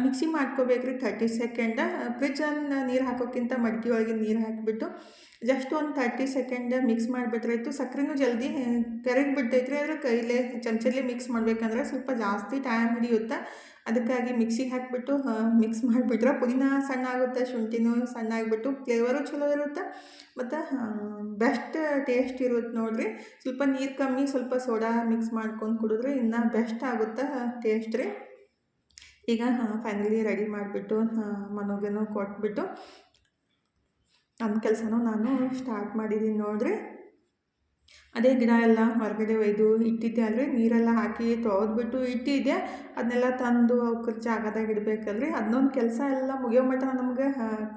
ಮಿಕ್ಸಿ ಮಾಡ್ಕೋಬೇಕ್ರಿ 30 ಸೆಕೆಂಡ. ಫ್ರಿಜ್ಜನ್ನು ನೀರು ಹಾಕೋಕ್ಕಿಂತ ಮಡ್ಕೆ ಒಳಗೆ ನೀರು ಹಾಕಿಬಿಟ್ಟು ಜಸ್ಟ್ ಒಂದು 30 ಸೆಕೆಂಡ್ ಮಿಕ್ಸ್ ಮಾಡಿಬಿಟ್ರಾಯ್ತು. ಸಕ್ಕರೆನೂ ಜಲ್ದಿ ಕರಗಿಬಿಡ್ತೈತ್ರಿ. ಆದರೆ ಕೈಲೇ ಚಮಚಲ್ಲಿ ಮಿಕ್ಸ್ ಮಾಡಬೇಕಂದ್ರೆ ಸ್ವಲ್ಪ ಜಾಸ್ತಿ ಟೈಮ್ ಹಿಡಿಯುತ್ತೆ. ಅದಕ್ಕಾಗಿ ಮಿಕ್ಸಿಗೆ ಹಾಕಿಬಿಟ್ಟು ಮಿಕ್ಸ್ ಮಾಡಿಬಿಟ್ರೆ ಪುದೀನ ಸಣ್ಣ ಆಗುತ್ತೆ, ಶುಂಠಿನೂ ಸಣ್ಣ ಆಗಿಬಿಟ್ಟು ಫ್ಲೇವರು ಚಲೋ ಇರುತ್ತೆ ಮತ್ತು ಬೆಸ್ಟ್ ಟೇಸ್ಟ್ ಇರುತ್ತೆ ನೋಡಿರಿ. ಸ್ವಲ್ಪ ನೀರು ಕಮ್ಮಿ, ಸ್ವಲ್ಪ ಸೋಡಾ ಮಿಕ್ಸ್ ಮಾಡ್ಕೊಂಡು ಕುಡಿದ್ರೆ ಇನ್ನೂ ಬೆಸ್ಟ್ ಆಗುತ್ತೆ ಟೇಸ್ಟ್ ರೀ. ಈಗ ಫೈನಲಿ ರೆಡಿ ಮಾಡಿಬಿಟ್ಟು ಮನೋಗೇನೂ ಕೊಟ್ಬಿಟ್ಟು ನನ್ನ ಕೆಲಸನೂ ನಾನು ಸ್ಟಾರ್ಟ್ ಮಾಡಿದ್ದೀನಿ ನೋಡಿರಿ. ಅದೇ ಗಿಡ ಎಲ್ಲ ಹೊರಗಡೆ ಒಯ್ದು ಇಟ್ಟಿದ್ದೆ ಅಲ್ರಿ, ನೀರೆಲ್ಲ ಹಾಕಿ ತೊಳೆದ್ಬಿಟ್ಟು ಇಟ್ಟಿದ್ದೆ. ಅದನ್ನೆಲ್ಲ ತಂದು ಅವಕ್ಕೆ ಜಾಗದಾಗ ಇಡಬೇಕಲ್ರಿ. ಅದನ್ನೊಂದು ಕೆಲಸ ಎಲ್ಲ ಮುಗಿಯೋ ಮಟ್ಟ ನಮ್ಗೆ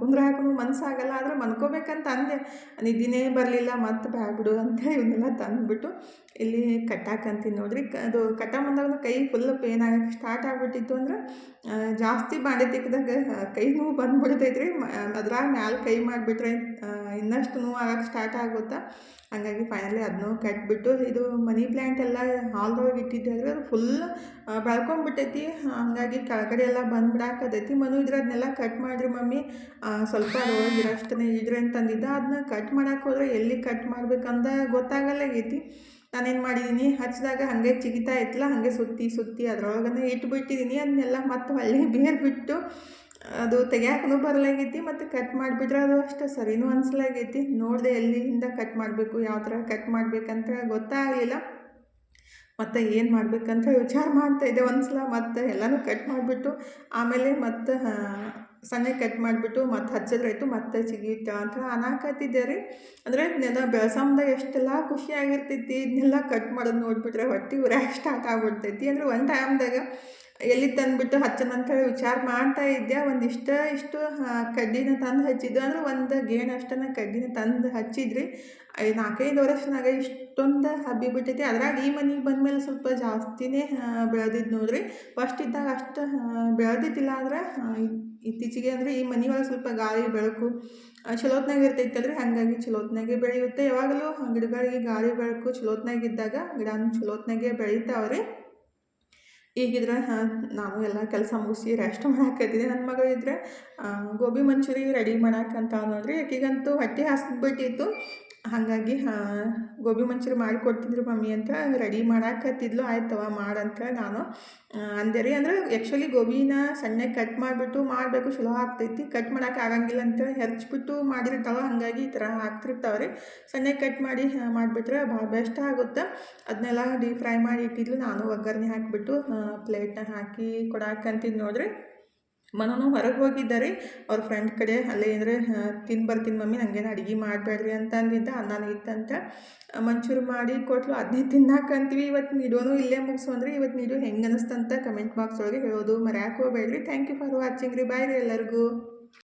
ಕುಂದ್ರಾಕೂ ಮನಸ್ಸಾಗಲ್ಲ. ಆದ್ರೆ ಮನ್ಕೋಬೇಕಂತ ಅಂದೆ, ನಿದ್ದೆನೇ ಬರಲಿಲ್ಲ. ಮತ್ತು ಬ್ಯಾಡ ಬಿಡು ಅಂತೇಳಿ ಇವನ್ನೆಲ್ಲ ತಂದುಬಿಟ್ಟು ಇಲ್ಲಿ ಕಟ್ಟಾಕಂತೀನಿ ನೋಡ್ರಿ. ಅದು ಕಟ್ಟಾಕ ಕೈ ಫುಲ್ ಪೇನ್ ಆಗಕ್ಕೆ ಸ್ಟಾರ್ಟ್ ಆಗಿಬಿಟ್ಟಿತ್ತು. ಅಂದ್ರೆ ಜಾಸ್ತಿ ಬಾಂಡೆ ತಿಕ್ಕಿದಾಗ ಕೈ ನೋವು ಬಂದ್ಬಿಡ್ತೈತ್ರಿ. ಅದ್ರಾಗ ಮ್ಯಾಲೆ ಕೈ ಮಾಡಿಬಿಟ್ರೆ ಇನ್ನಷ್ಟು ನೋವು ಆಗಕ್ಕೆ ಸ್ಟಾರ್ಟ್ ಆಗುತ್ತಾ. ಹಾಗಾಗಿ ಫೈನಲಿ ಅದನ್ನೂ ಕಟ್ಬಿಟ್ಟು, ಇದು ಮನಿ ಪ್ಲ್ಯಾಂಟ್ ಎಲ್ಲ ಹಾಲ್ದೊಳಗೆ ಇಟ್ಟಿದ್ದೆ ಅಲ್ರಿ, ಅದು ಫುಲ್ ಬೆಳ್ಕೊಂಬಿಟ್ಟೈತಿ. ಹಾಗಾಗಿ ಕೆಳಗಡೆ ಎಲ್ಲ ಬಂದ್ಬಿಡಾಕತೈತಿ. ಮನು ಇದ್ರೆ ಅದನ್ನೆಲ್ಲ ಕಟ್ ಮಾಡಿರಿ ಮಮ್ಮಿ, ಸ್ವಲ್ಪ ಅದ್ರೊಳಗೆ ಇರೋಷ್ಟನ್ನೇ ಇಡ್ರಿ ಅಂತಂದಿದ್ದ. ಅದನ್ನ ಕಟ್ ಮಾಡಕ್ಕೆ ಹೋದ್ರೆ ಎಲ್ಲಿ ಕಟ್ ಮಾಡ್ಬೇಕಂದ ಗೊತ್ತಾಗಲ್ಲಾಗೈತಿ. ನಾನೇನು ಮಾಡಿದ್ದೀನಿ, ಹಚ್ಚಿದಾಗ ಹಾಗೆ ಚಿಗಿತಾ ಇತ್ತಲ್ಲ, ಹಾಗೆ ಸುತ್ತಿ ಅದ್ರೊಳಗನೆ ಇಟ್ಬಿಟ್ಟಿದ್ದೀನಿ. ಅದನ್ನೆಲ್ಲ ಮತ್ತೆ ಹೊಳ್ಳಿ ಬೇರೆ ಬಿಟ್ಟು ಅದು ತೆಗಿಯಾಕೂ ಬರಲಾಗೈತಿ. ಮತ್ತು ಕಟ್ ಮಾಡಿಬಿಟ್ರೆ ಅದು ಅಷ್ಟು ಸರಿನೂ ಅನಿಸ್ಲಾಗೈತಿ. ನೋಡಿದೆ ಎಲ್ಲಿಂದ ಕಟ್ ಮಾಡಬೇಕು, ಯಾವ ಥರ ಕಟ್ ಮಾಡಬೇಕಂತ ಗೊತ್ತಾಗಲಿಲ್ಲ. ಮತ್ತು ಏನು ಮಾಡಬೇಕಂತ ವಿಚಾರ ಮಾಡ್ತಾಯಿದ್ದೆ ಒಂದ್ಸಲ. ಮತ್ತು ಎಲ್ಲನೂ ಕಟ್ ಮಾಡಿಬಿಟ್ಟು ಆಮೇಲೆ ಮತ್ತು ಸಣ್ಣ ಕಟ್ ಮಾಡಿಬಿಟ್ಟು ಮತ್ತು ಹಚ್ಚಿದ್ರಾಯ್ತು, ಮತ್ತು ಚಿಗಿತ ಅಂತ ಅನ್ನಕತ್ತಿದ್ದೆ ರೀ. ಅಂದರೆ ಇದನ್ನೆಲ್ಲ ಬೆಳ್ಸಮ್ದಾಗ ಎಷ್ಟೆಲ್ಲ ಖುಷಿಯಾಗಿರ್ತೈತಿ. ಇದನ್ನೆಲ್ಲ ಕಟ್ ಮಾಡೋದು ನೋಡಿಬಿಟ್ರೆ ಹೊಟ್ಟೆ ಉರಿಯಾಕೆ ಸ್ಟಾರ್ಟ್ ಆಗ್ಬಿಡ್ತೈತಿ. ಅಂದರೆ ಒಂದು ಟೈಮ್ದಾಗ ಎಲ್ಲಿ ತಂದುಬಿಟ್ಟು ಹಚ್ಚನಂತೇಳಿ ವಿಚಾರ ಮಾಡ್ತಾ ಇದ್ದೆ. ಇಷ್ಟು ಕಡ್ಡಿನ ತಂದು ಹಚ್ಚಿದ್ದು. ಅಂದ್ರೆ ಒಂದು ಗೇಣು ಅಷ್ಟನ್ನು ಕಡ್ಡಿನ ತಂದು ಹಚ್ಚಿದ್ರಿ. 4-5 ವರ್ಷನಾಗ ಇಷ್ಟೊಂದು ಹಬ್ಬಿ ಬಿಟ್ಟೈತಿ. ಅದ್ರಾಗ ಈ ಮನೆಗೆ ಬಂದಮೇಲೆ ಸ್ವಲ್ಪ ಜಾಸ್ತಿನೇ ಬೆಳೆದಿದ್ದು ನೋಡ್ರಿ. ಫಸ್ಟ್ ಇದ್ದಾಗ ಅಷ್ಟು ಬೆಳೆದಿದ್ದಿಲ್ಲ. ಆದ್ರೆ ಇತ್ತೀಚೆಗೆ ಅಂದರೆ ಈ ಮನೆಯೊಳಗೆ ಸ್ವಲ್ಪ ಗಾಳಿ ಬೆಳಕು ಚಲೋತ್ನಾಗ ಇರ್ತೈತಲ್ರಿ. ಹಾಗಾಗಿ ಚಲೋತ್ನಾಗೆ ಬೆಳೆಯುತ್ತೆ. ಯಾವಾಗಲೂ ಗಿಡಗಳಿಗೆ ಗಾಳಿ ಬೆಳಕು ಚಲೋತ್ನಾಗಿದ್ದಾಗ ಗಿಡನೂ ಚಲೋತ್ನಾಗೆ ಬೆಳೀತಾವ್ರಿ. ಈಗಿದ್ರೆ ನಾನು ಎಲ್ಲ ಕೆಲಸ ಮುಗಿಸಿ ರೆಸ್ಟ್ ಮಾಡಾಕತ್ತಿದ್ದೆ. ನನ್ನ ಮಗಳಿದ್ರೆ ಗೋಬಿ ಮಂಚೂರಿ ರೆಡಿ ಮಾಡಾಕಂತ ನೋಡ್ರಿ. ಆಕೆಗಂತೂ ಹೊಟ್ಟೆ ಹಸ್ಬಿಟ್ಟಿತ್ತು. ಹಾಗಾಗಿ ಗೋಬಿ ಮಂಚೂರಿ ಮಾಡಿಕೊಡ್ತಿದ್ರು ಮಮ್ಮಿ ಅಂತ ರೆಡಿ ಮಾಡಾಕತ್ತಿದ್ಲು. ಆಯ್ತವ ಮಾಡಂತ ನಾನು ಅಂದೆ ರೀ. ಅಂದ್ರೆ ಆ್ಯಕ್ಚುಲಿ ಗೋಬಿನ ಸಣ್ಣಗೆ ಕಟ್ ಮಾಡಿಬಿಟ್ಟು ಮಾಡಬೇಕು, ಚಲೋ ಆಗ್ತೈತಿ. ಕಟ್ ಮಾಡೋಕೆ ಆಗಂಗಿಲ್ಲ ಅಂತೇಳಿ ಹೆರ್ಚ್ಬಿಟ್ಟು ಮಾಡಿರ್ತಾವೆ. ಹಾಗಾಗಿ ಈ ಥರ ಆಗ್ತಿರ್ತಾವೆ ರೀ. ಸಣ್ಣಗೆ ಕಟ್ ಮಾಡಿ ಮಾಡಿಬಿಟ್ರೆ ಭಾಳ ಬೆಸ್ಟ್ ಆಗುತ್ತೆ. ಅದನ್ನೆಲ್ಲ ಡೀಪ್ ಫ್ರೈ ಮಾಡಿ ಇಟ್ಟಿದ್ಲು. ನಾನು ಒಗ್ಗರಣೆ ಹಾಕಿಬಿಟ್ಟು ಪ್ಲೇಟ್ನ ಹಾಕಿ ಕೊಡಾಕಂತಿದ್ದು ನೋಡ್ರಿ. ಮನೂ ಹೊರಗೆ ಹೋಗಿದ್ದಾರೆ ಅವ್ರ ಫ್ರೆಂಡ್ ಕಡೆ. ಅಲ್ಲೇ ಅಂದರೆ ಬರ್ತೀನಿ ಮಮ್ಮಿ, ನನಗೇನು ಅಡುಗೆ ಮಾಡಬೇಡ್ರಿ ಅಂತ ಅಂದಿದ್ದ. ಅನ್ನನೂ ಇತ್ತಂತ ಮಂಚೂರಿ ಮಾಡಿ ಕೊಟ್ಲು. ಅದನ್ನೇ ತಿನ್ನಾಕಂತೀವಿ. ಇವತ್ತು ವಿಡಿಯೋನೂ ಇಲ್ಲೇ ಮುಗಿಸೋಂದ್ರಿ. ಇವತ್ತು ವಿಡಿಯೋ ಹೆಂಗೆ ಅನಿಸ್ತಂತ ಕಮೆಂಟ್ ಬಾಕ್ಸ್ ಒಳಗೆ ಹೇಳೋದು ಮರ್ಯಾಕೆ ಹೋಗಬೇಡ್ರಿ. ಥ್ಯಾಂಕ್ ಯು ಫಾರ್ ವಾಚಿಂಗ್ ರೀ. ಬಾಯ್ ರೀ ಎಲ್ಲರಿಗೂ.